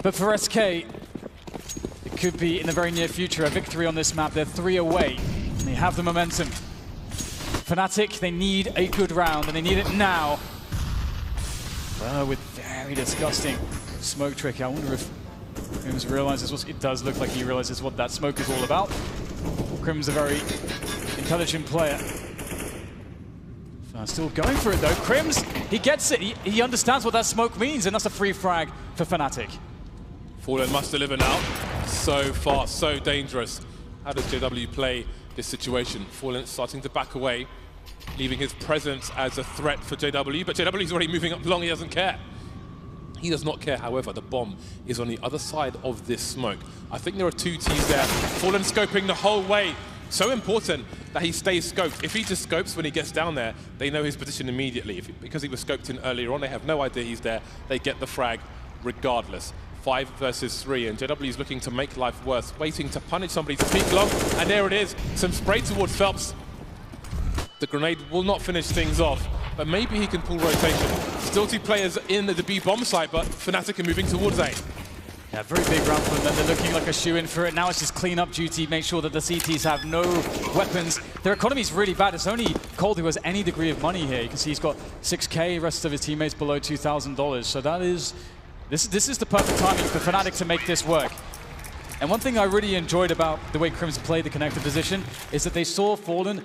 [SPEAKER 2] But for SK, it could be in the very near future a victory on this map. They're 3 away, and they have the momentum. Fnatic, they need a good round, and they need it now. With very disgusting smoke trick. I wonder if Crims realizes what it does look like he realizes what that smoke is all about. Crims a very intelligent player. Still going for it though. Crims, he gets it. He understands what that smoke means, and that's a free frag for Fnatic.
[SPEAKER 1] Fallen must deliver now. So far, so dangerous. How does JW play this situation? Fallen starting to back away, leaving his presence as a threat for JW, but JW's already moving up long, he doesn't care. He does not care, however, the bomb is on the other side of this smoke. I think there are 2 Ts there. Fallen scoping the whole way. So important that he stays scoped. If he just scopes when he gets down there, they know his position immediately. Because he was scoped in earlier on, they have no idea he's there. They get the frag regardless. 5 versus 3, and JW is looking to make life worse, waiting to punish somebody to peek long, and there it is. Some spray towards Phelps. The grenade will not finish things off, but maybe he can pull rotation. Still 2 players in the B bomb site, but Fnatic are moving towards A.
[SPEAKER 2] Yeah, very big round for them. They're looking like a shoe-in for it. Now it's just clean up duty, make sure that the CTs have no weapons. Their economy is really bad. It's only Cold who has any degree of money here. You can see he's got 6K, rest of his teammates below $2,000. So that is, this is the perfect timing for Fnatic to make this work. And one thing I really enjoyed about the way Crims played the connector position is that they saw Fallen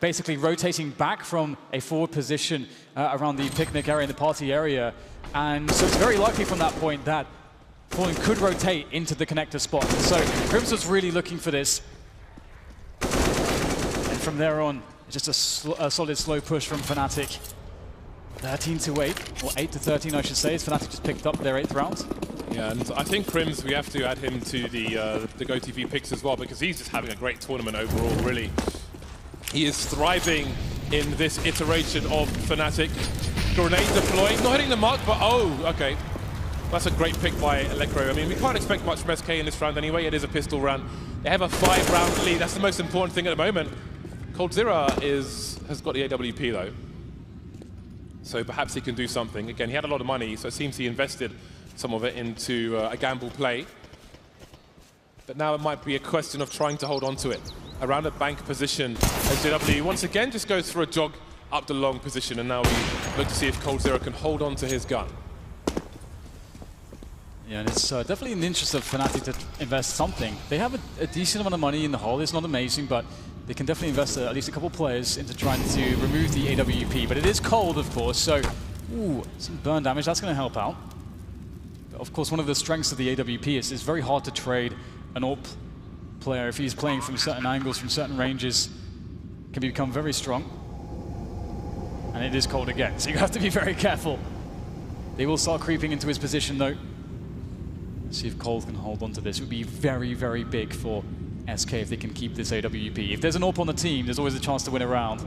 [SPEAKER 2] basically rotating back from a forward position around the picnic area and the party area. And so it's very likely from that point that Fallen could rotate into the connector spot. So Crims was really looking for this. And from there on, just a solid slow push from Fnatic. 13-8, or 8-13 I should say, as Fnatic just picked up their 8th round.
[SPEAKER 1] Yeah, and I think Crims, we have to add him to the GoTV picks as well, because he's just having a great tournament overall, really. He is thriving in this iteration of Fnatic. Grenade deployed, not hitting the mark, but oh, okay. That's a great pick by Electro. I mean, we can't expect much from SK in this round anyway. It is a pistol round. They have a 5-round lead. That's the most important thing at the moment. Coldzera has got the AWP though. So perhaps he can do something. Again, he had a lot of money, so it seems he invested some of it into a gamble play. But now it might be a question of trying to hold on to it. Around a bank position as JW once again just goes for a jog up the long position, and now we look to see if Coldzera can hold on to his gun.
[SPEAKER 2] Yeah, and it's definitely in the interest of Fnatic to invest something. They have a decent amount of money in the hole. It's not amazing, but they can definitely invest at least a couple players into trying to remove the AWP. But it is cold, of course, so ooh, some burn damage. That's going to help out. But of course, one of the strengths of the AWP is it's very hard to trade an AWP player if he's playing from certain angles, from certain ranges. Can become very strong. And it is cold again, so you have to be very careful. They will start creeping into his position, though. See if Cold can hold on to this. It would be very, very big for SK if they can keep this AWP. If there's an AWP on the team, there's always a chance to win a round.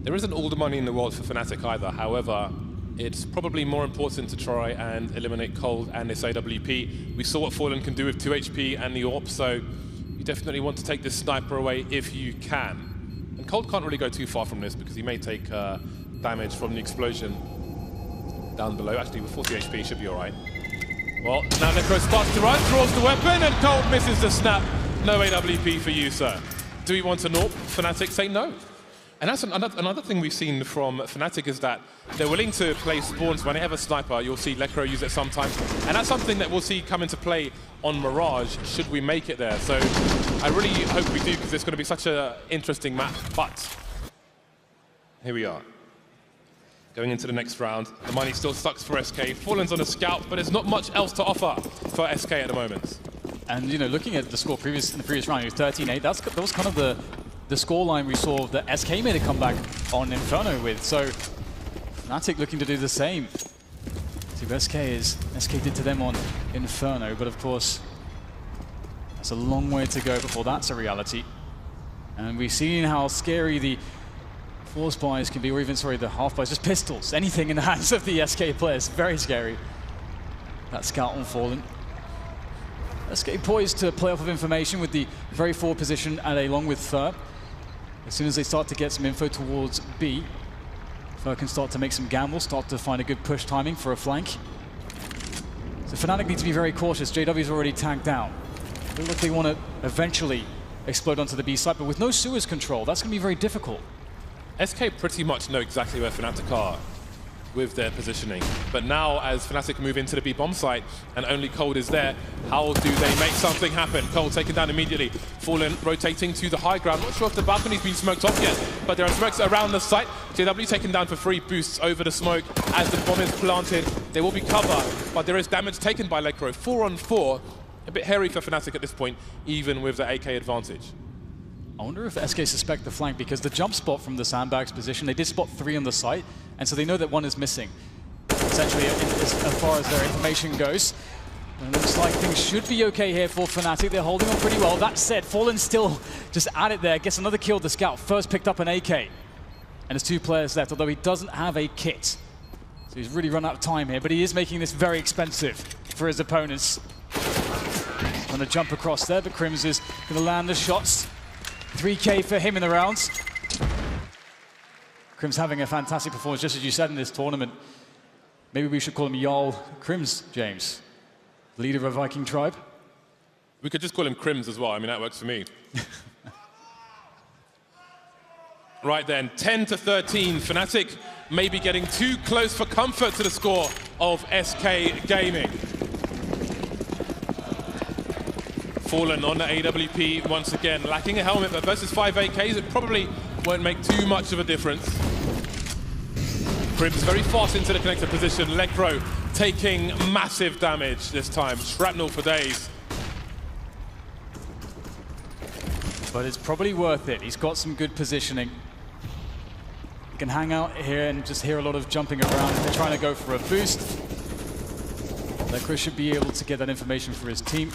[SPEAKER 1] There isn't all the money in the world for Fnatic either. However, it's probably more important to try and eliminate Cold and this AWP. We saw what Fallen can do with 2 HP and the AWP, so you definitely want to take this sniper away if you can. And Cold can't really go too far from this because he may take damage from the explosion down below. Actually, with 40 HP, he should be all right. Well, now Necro starts to run, draws the weapon, and Cold misses the snap. No AWP for you, sir. Do we want to AWP? Fnatic say no. And that's another thing we've seen from Fnatic is that they're willing to play spawns when they have a sniper. You'll see Lekro use it sometimes. And that's something that we'll see come into play on Mirage, should we make it there. So I really hope we do, because it's going to be such an interesting map. But here we are. Going into the next round, the money still sucks for SK. Fallen's on a scout, but there's not much else to offer for SK at the moment.
[SPEAKER 2] And, you know, looking at the score in the previous round, it was 13-8. That was kind of the scoreline we saw that SK made a comeback on Inferno with. So Fnatic looking to do the same. See what SK did to them on Inferno, but of course, that's a long way to go before that's a reality. And we've seen how scary the force buys can be, or even, sorry, the half buys, just pistols, anything in the hands of the SK players. Very scary. That scout on Fallen. SK poised to play off of information with the very forward position and along with Fur. As soon as they start to get some info towards B, Fur can start to make some gambles, start to find a good push timing for a flank. So Fnatic need to be very cautious. JW's already tagged out. They look like they want to eventually explode onto the B side, but with no sewers control, that's going to be very difficult.
[SPEAKER 1] SK pretty much know exactly where Fnatic are with their positioning. But now, as Fnatic move into the B bomb site and only Cold is there, how do they make something happen? Cold taken down immediately. Fallen rotating to the high ground. Not sure if the balcony's been smoked off yet, but there are smokes around the site. JW taken down for free boosts over the smoke. As the bomb is planted, there will be cover, but there is damage taken by Lekro. 4-on-4, a bit hairy for Fnatic at this point, even with the AK advantage.
[SPEAKER 2] I wonder if SK suspect the flank, because the jump spot from the sandbags position, they did spot 3 on the site, and so they know that 1 is missing, essentially, as far as their information goes. And it looks like things should be okay here for Fnatic. They're holding on pretty well. That said, Fallen still just at it there, gets another kill. The scout first picked up an AK, and there's 2 players left, although he doesn't have a kit. So he's really run out of time here, but he is making this very expensive for his opponents. Trying to jump across there, but Crims is going to land the shots. 3K for him in the rounds. Crims having a fantastic performance, just as you said, in this tournament. Maybe we should call him Jarl Crims, James. Leader of a Viking tribe.
[SPEAKER 1] We could just call him Crims as well. I mean, that works for me. Right then, 10-13. Fnatic may be getting too close for comfort to the score of SK Gaming. Fallen on the AWP once again, lacking a helmet, but versus 5 AKs, it probably won't make too much of a difference. Crims very fast into the connector position. Lekro taking massive damage this time. Shrapnel for days.
[SPEAKER 2] But it's probably worth it. He's got some good positioning. He can hang out here and just hear a lot of jumping around. They're trying to go for a boost. Lekro should be able to get that information for his team.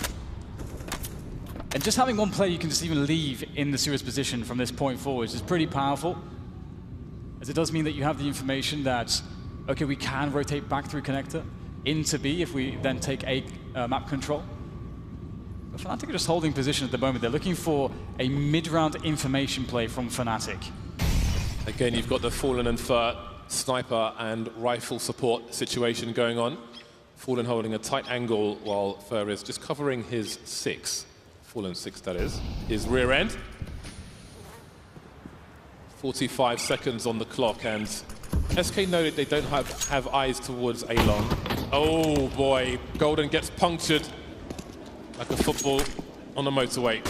[SPEAKER 2] And just having 1 player you can just even leave in the sewers position from this point forward is pretty powerful. As it does mean that you have the information that, okay, we can rotate back through connector into B if we then take A map control. But Fnatic are just holding position at the moment. They're looking for a mid-round information play from Fnatic.
[SPEAKER 1] Again, you've got the Fallen and Fur sniper and rifle support situation going on. Fallen holding a tight angle while Fur is just covering his 6. Fallen 6, that is, his rear end. 45 seconds on the clock, and SK know that they don't have eyes towards A-Long. Oh boy, Golden gets punctured like a football on the motorway.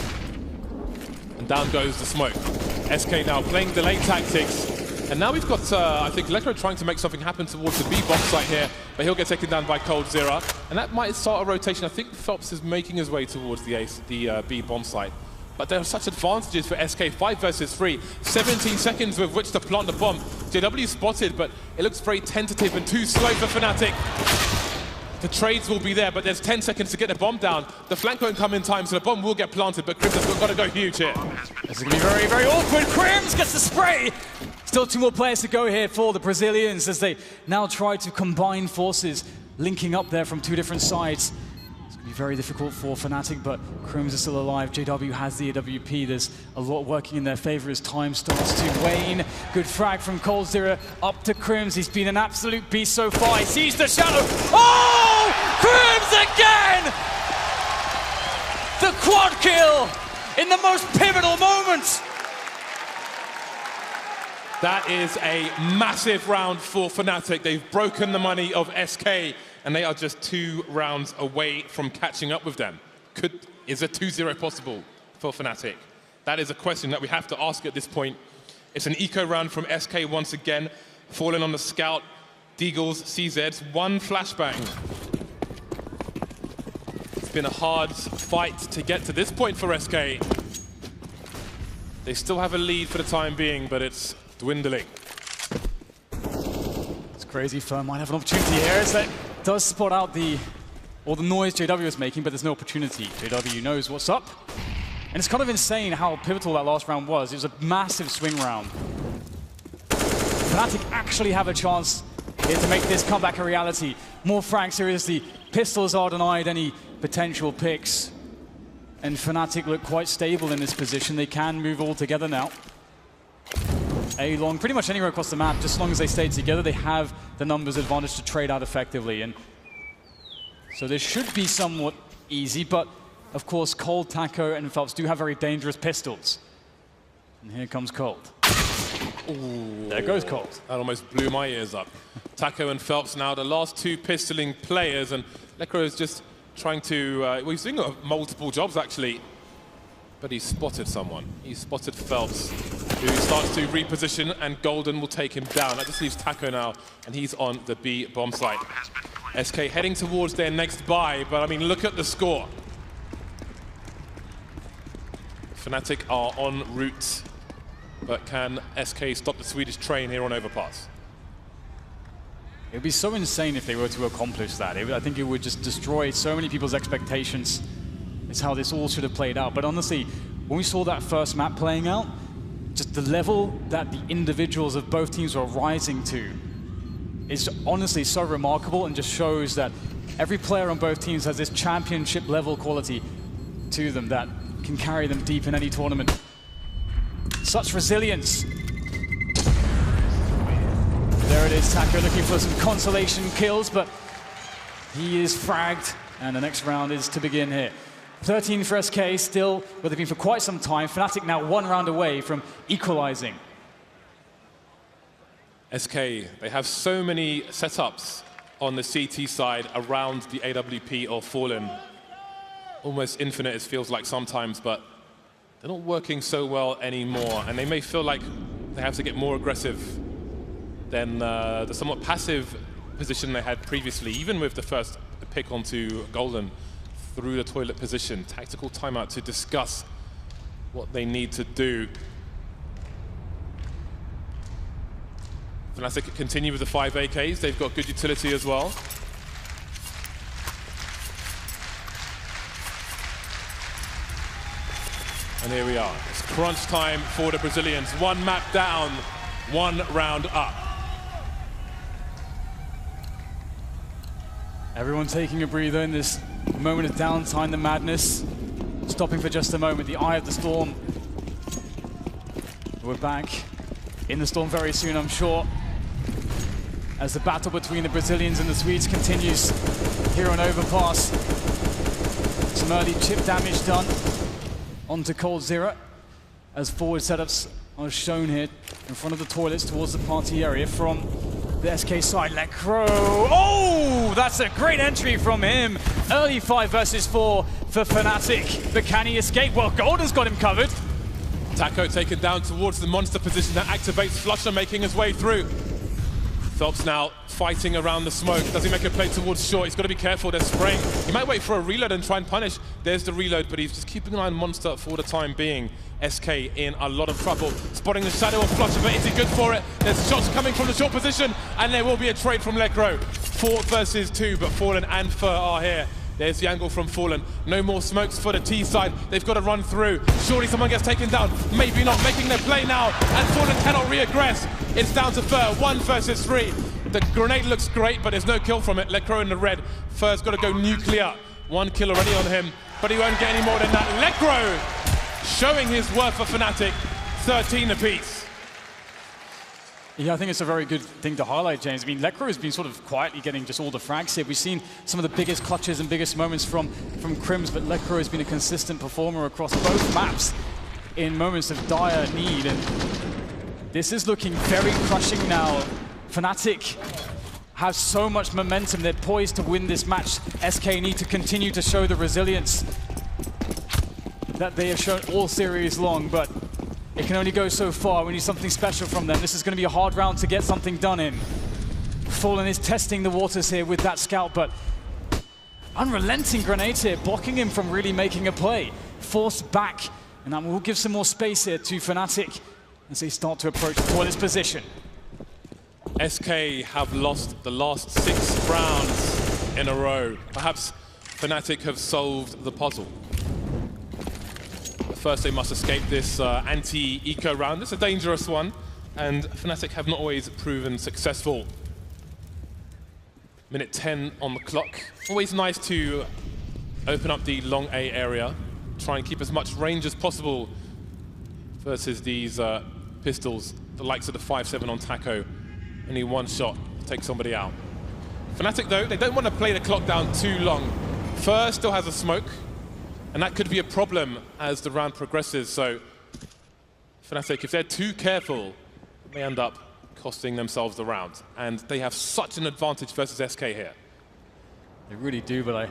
[SPEAKER 1] And down goes the smoke. SK now playing delay tactics. And now we've got, I think, Lekro trying to make something happen towards the B box site here, but he'll get taken down by Cold Zera. And that might start a rotation. I think Phelps is making his way towards the B bomb site. But there are such advantages for SK, 5 versus 3. 17 seconds with which to plant the bomb. JW spotted, but it looks very tentative and too slow for Fnatic. The trades will be there, but there's 10 seconds to get the bomb down. The flank won't come in time, so the bomb will get planted, but Crims has got to go huge here.
[SPEAKER 2] This is going to be very, very awkward. Crims gets the spray. Still 2 more players to go here for the Brazilians as they now try to combine forces, linking up there from 2 different sides. It's going to be very difficult for Fnatic, but Crims is still alive. JW has the AWP. There's a lot working in their favor as time starts to wane. Good frag from coldzera up to Crims. He's been an absolute beast so far. He sees the shadow. Oh! Crims again! The quad kill in the most pivotal moment.
[SPEAKER 1] That is a massive round for Fnatic. They've broken the money of SK, and they are just 2 rounds away from catching up with them. Is a 2-0 possible for Fnatic? That is a question that we have to ask at this point. It's an eco round from SK once again, falling on the scout, Deagles, CZs, 1 flashbang. It's been a hard fight to get to this point for SK. They still have a lead for the time being, but it's dwindling.
[SPEAKER 2] It's crazy. Firm might have an opportunity here as that does spot out all the noise JW is making, but there's no opportunity. JW knows what's up. And it's kind of insane how pivotal that last round was. It was a massive swing round. Fnatic actually have a chance here to make this comeback a reality. More frags here as the pistols are denied any potential picks. And Fnatic look quite stable in this position. They can move all together now. A-long, pretty much anywhere across the map, just as long as they stay together, they have the numbers advantage to trade out effectively. And so this should be somewhat easy, but of course, Cold, Taco, and Phelps do have very dangerous pistols. And here comes Cold.
[SPEAKER 1] Ooh,
[SPEAKER 2] there goes Cold.
[SPEAKER 1] That almost blew my ears up. Taco and Phelps now the last 2 pistoling players, and Lekro is just trying to, well, he's doing multiple jobs actually, but he spotted someone. He spotted Phelps, who starts to reposition, and Golden will take him down. That just leaves Taco now, and he's on the B bomb site. SK heading towards their next buy, but I mean, look at the score. Fnatic are en route, but can SK stop the Swedish train here on Overpass?
[SPEAKER 2] It would be so insane if they were to accomplish that. I think it would just destroy so many people's expectations. It's how this all should have played out. But honestly, when we saw that first map playing out, just the level that the individuals of both teams were rising to is honestly so remarkable, and just shows that every player on both teams has this championship level quality to them that can carry them deep in any tournament. Such resilience. There it is, Taco looking for some consolation kills, but he is fragged, and the next round is to begin here. 13 for SK, still where they've been for quite some time. Fnatic now 1 round away from equalizing.
[SPEAKER 1] SK, they have so many setups on the CT side around the AWP or Fallen. Almost infinite, it feels like sometimes, but they're not working so well anymore, and they may feel like they have to get more aggressive than the somewhat passive position they had previously, even with the first pick onto Golden through the toilet position. Tactical timeout to discuss what they need to do. Fnatic continue with the 5 AKs. They've got good utility as well. And here we are. It's crunch time for the Brazilians. 1 map down, 1 round up.
[SPEAKER 2] Everyone taking a breather in this moment of downtime, the madness. Stopping for just a moment, the eye of the storm. We're back in the storm very soon, I'm sure, as the battle between the Brazilians and the Swedes continues here on Overpass. Some early chip damage done onto coldzera as forward setups are shown here in front of the toilets towards the party area from the SK side. Lekro, oh, that's a great entry from him. Early 5 versus 4 for Fnatic, but can he escape? Well, Golden's got him covered.
[SPEAKER 1] Taco taken down towards the monster position that activates Flusher, making his way through. Phelps now fighting around the smoke. Does he make a play towards short? He's got to be careful, they're spraying. He might wait for a reload and try and punish. There's the reload, but he's just keeping an eye on Monster for the time being. SK in a lot of trouble. Spotting the shadow of Flusher, but is he good for it? There's shots coming from the short position, and there will be a trade from Lekro. 4 versus 2, but Fallen and Fur are here There's the angle from Fallen. No more smokes for the T side. They've got to run through. Surely someone gets taken down. Maybe not. Making their play now. And Fallen cannot reaggress. It's down to Fur. 1 versus 3. The grenade looks great, but there's no kill from it. Lecro in the red. Fur's got to go nuclear. 1 kill already on him, but he won't get any more than that. Lecro showing his worth for Fnatic. 13 apiece.
[SPEAKER 2] Yeah, I think it's a very good thing to highlight, James. I mean, Lecro has been sort of quietly getting just all the frags here. We've seen some of the biggest clutches and biggest moments from Crims, but Lecro has been a consistent performer across both maps in moments of dire need. And this is looking very crushing now. Fnatic have so much momentum. They're poised to win this match. SK need to continue to show the resilience that they have shown all series long, but it can only go so far. We need something special from them. This is going to be a hard round to get something done in. Fallen is testing the waters here with that scout, but unrelenting grenades here, blocking him from really making a play. Forced back, and that will give some more space here to Fnatic as they start to approach Fallen's position.
[SPEAKER 1] SK have lost the last 6 rounds in a row. Perhaps Fnatic have solved the puzzle. First, they must escape this anti-eco round. It's a dangerous one, and Fnatic have not always proven successful. Minute 10 on the clock. Always nice to open up the long A area, try and keep as much range as possible versus these pistols, the likes of the 5-7 on Taco. Only 1 shot to take somebody out. Fnatic, though, they don't want to play the clock down too long. Fur still has a smoke, and that could be a problem as the round progresses. So Fnatic, if they're too careful, they may end up costing themselves the round. And they have such an advantage versus SK here.
[SPEAKER 2] They really do, but I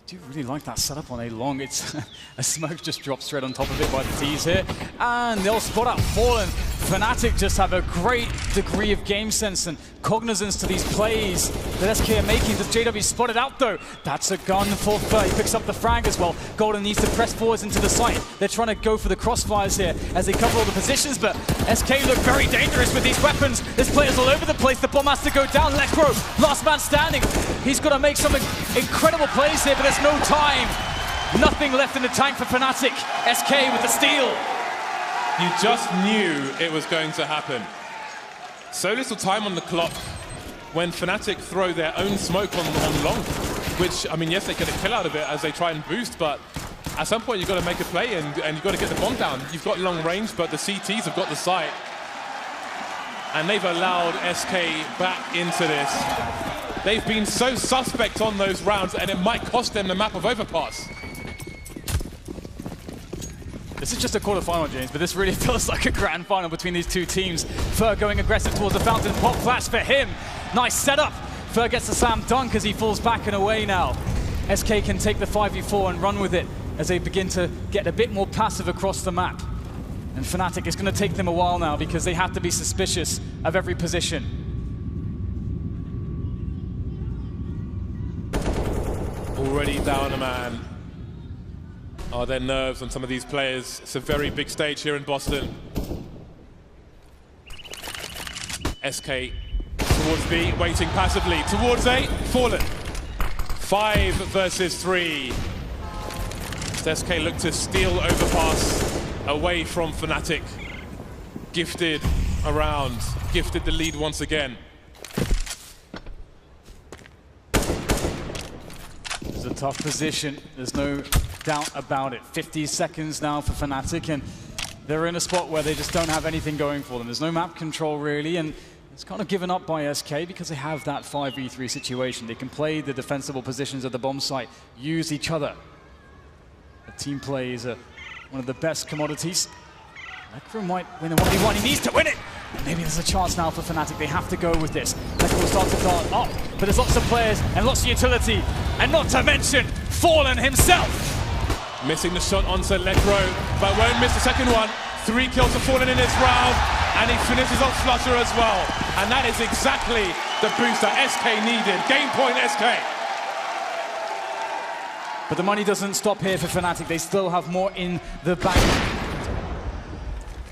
[SPEAKER 2] do really like that setup on A long. It's a smoke just drops straight on top of it by the T's here. And they'll spot out Fallen. Fnatic just have a great degree of game sense and cognizance to these plays that SK are making. Does JW spot it out though? That's a gun for Fur. He picks up the frag as well. Golden needs to press forwards into the site. They're trying to go for the crossfires here as they cover all the positions, but SK look very dangerous with these weapons. There's players all over the place. The bomb has to go down. Lecro, last man standing. He's got to make some incredible plays here, but there's no time. Nothing left in the tank for Fnatic. SK with the steal.
[SPEAKER 1] You just knew it was going to happen. So little time on the clock when Fnatic throw their own smoke on long, which, I mean, yes, they get a kill out of it as they try and boost, but at some point you've got to make a play and you've got to get the bomb down. You've got long range, but the CTs have got the site. And they've allowed SK back into this. They've been so suspect on those rounds, and it might cost them the map of Overpass.
[SPEAKER 2] This is just a quarterfinal, James, but this really feels like a grand final between these two teams. Fur going aggressive towards the fountain. Pop flash for him. Nice setup. Fur gets the slam dunk as he falls back and away now. SK can take the 5v4 and run with it as they begin to get a bit more passive across the map. And Fnatic is going to take them a while now because they have to be suspicious of every position.
[SPEAKER 1] Already down a man. Are there nerves on some of these players? It's a very big stage here in Boston. SK towards B, waiting passively. Towards A, Fallen. 5 versus 3. SK look to steal Overpass away from Fnatic. Gifted around, gifted the lead once again.
[SPEAKER 2] It's a tough position, there's no doubt about it. 50 seconds now for Fnatic, and they're in a spot where they just don't have anything going for them. There's no map control really, and it's kind of given up by SK because they have that 5v3 situation. They can play the defensible positions at the bomb site, use each other. The team play is one of the best commodities. Lecro might win the 1v1, he needs to win it! And maybe there's a chance now for Fnatic, they have to go with this. Lecro will start to dart up, but there's lots of players and lots of utility, and not to mention Fallen himself!
[SPEAKER 1] Missing the shot onto Lecro, but won't miss the second one. 3 kills for Fallen in this round, and he finishes off Flusher as well. And that is exactly the boost that SK needed. Game point, SK.
[SPEAKER 2] But the money doesn't stop here for Fnatic. They still have more in the bank.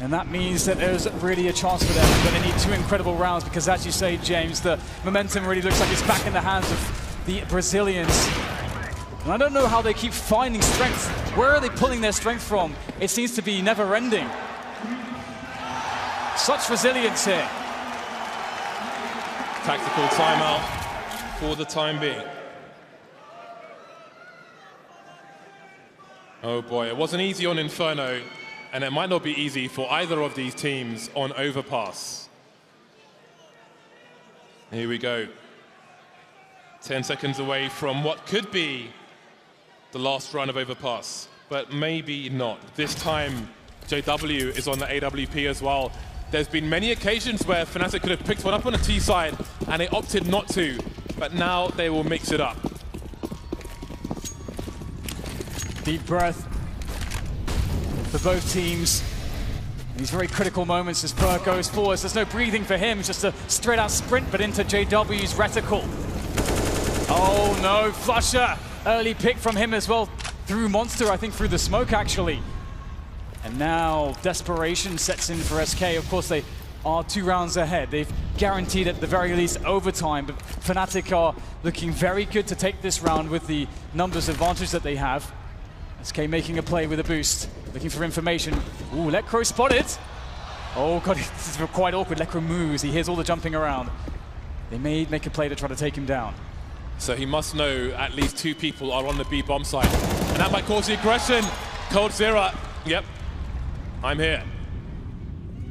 [SPEAKER 2] And that means that there's really a chance for them, but they need 2 incredible rounds because, as you say, James, the momentum really looks like it's back in the hands of the Brazilians. And I don't know how they keep finding strength. Where are they pulling their strength from? It seems to be never-ending. Such resilience here.
[SPEAKER 1] Tactical timeout for the time being. Oh boy, it wasn't easy on Inferno, and it might not be easy for either of these teams on Overpass. Here we go. 10 seconds away from what could be the last run of Overpass, but maybe not. This time, JW is on the AWP as well. There's been many occasions where Fnatic could have picked one up on the T side, and they opted not to, but now they will mix it up.
[SPEAKER 2] Deep breath for both teams. These very critical moments as Burr goes forward. There's no breathing for him, just a straight out sprint, but into JW's reticle. Oh no, Flusher! Early pick from him as well, through Monster, I think through the smoke actually. And now desperation sets in for SK. Of course, they are 2 rounds ahead. They've guaranteed at the very least overtime, but Fnatic are looking very good to take this round with the numbers advantage that they have. SK making a play with a boost, looking for information. Ooh, Lekro spotted. Oh god, this is quite awkward. Lekro moves, he hears all the jumping around. They may make a play to try to take him down.
[SPEAKER 1] So he must know at least 2 people are on the B bomb site. And that might cause the aggression. Coldzera, yep, I'm here.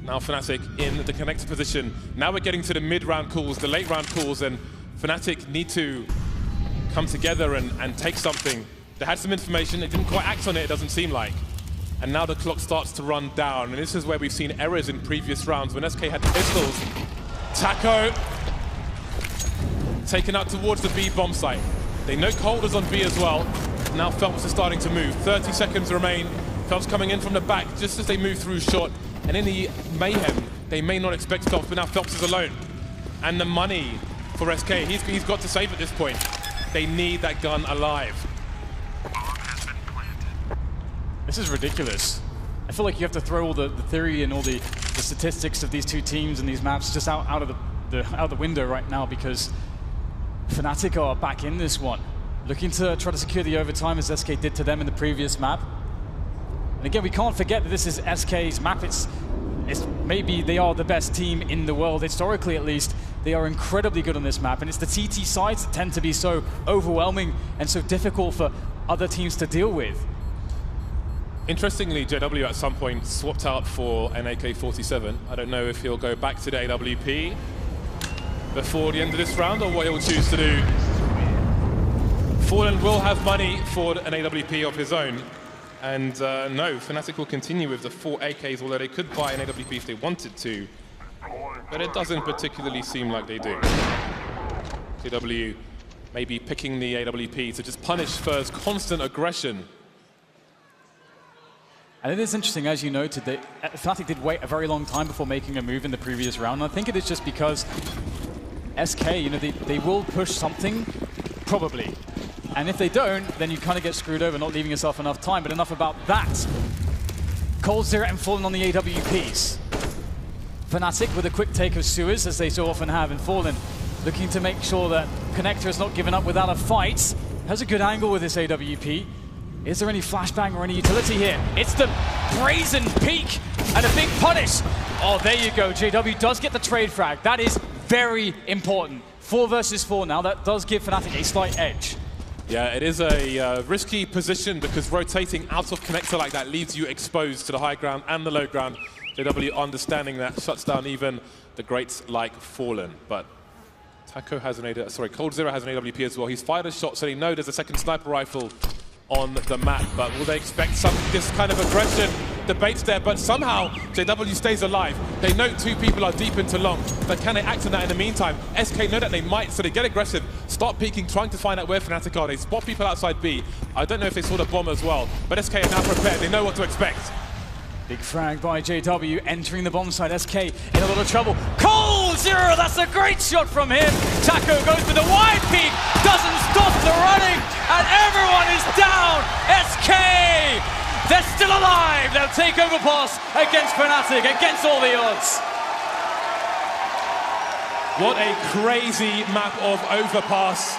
[SPEAKER 1] Now Fnatic in the connector position. Now we're getting to the mid-round calls, the late-round calls, and Fnatic need to come together and take something. They had some information, they didn't quite act on it doesn't seem like. And now the clock starts to run down, and this is where we've seen errors in previous rounds when SK had pistols. Taco taken out towards the B bomb site. They know Cold is on B as well. Now Phelps is starting to move. 30 seconds remain. Phelps coming in from the back just as they move through short. And in the mayhem, they may not expect Phelps, but now Phelps is alone. And the money for SK, he's got to save at this point. They need that gun alive.
[SPEAKER 2] This is ridiculous. I feel like you have to throw all the theory and all the statistics of these 2 teams and these maps just out of the window right now, because Fnatic are back in this one, looking to try to secure the overtime as SK did to them in the previous map. And again, we can't forget that this is SK's map. It's maybe they are the best team in the world, historically at least. They are incredibly good on this map, and it's the TT sides that tend to be so overwhelming and so difficult for other teams to deal with.
[SPEAKER 1] Interestingly, JW at some point swapped out for an AK-47. I don't know if he'll go back to the AWP before the end of this round or what he'll choose to do. Fallen will have money for an AWP of his own. And no, Fnatic will continue with the 4 AKs, although they could buy an AWP if they wanted to. But it doesn't particularly seem like they do. JW maybe picking the AWP to just punish Fur's constant aggression.
[SPEAKER 2] And it is interesting, as you noted, that Fnatic did wait a very long time before making a move in the previous round. And I think it is just because SK, you know, they will push something, probably. And if they don't, then you kind of get screwed over, not leaving yourself enough time. But enough about that. Coldzera and Fallen on the AWPs. Fnatic with a quick take of sewers, as they so often have in Fallen, looking to make sure that Connector is not given up without a fight. Has a good angle with this AWP. Is there any flashbang or any utility here? It's the brazen peak and a big punish. Oh, there you go. JW does get the trade frag. That is very important. 4 versus 4 now. That does give Fnatic a slight edge.
[SPEAKER 1] Yeah, it is a risky position because rotating out of connector like that leaves you exposed to the high ground and the low ground. JW understanding that shuts down even the greats like Fallen. But Taco has an Coldzera has an AWP as well. He's fired a shot, so they know there's a second sniper rifle on the map, but will they expect this kind of aggression? Debates there, but somehow JW stays alive. They know 2 people are deep into long, but can they act on that in the meantime? SK know that they might, so they get aggressive, start peeking, trying to find out where Fnatic are. They spot people outside B. I don't know if they saw the bomb as well, but SK are now prepared. They know what to expect.
[SPEAKER 2] Big frag by JW, entering the bomb side. SK in a lot of trouble. Coldzera, that's a great shot from him. Taco goes for the wide peak, doesn't stop the running, and everyone is down. SK, they're still alive. They'll take Overpass against Fnatic, against all the odds.
[SPEAKER 1] What a crazy map of Overpass.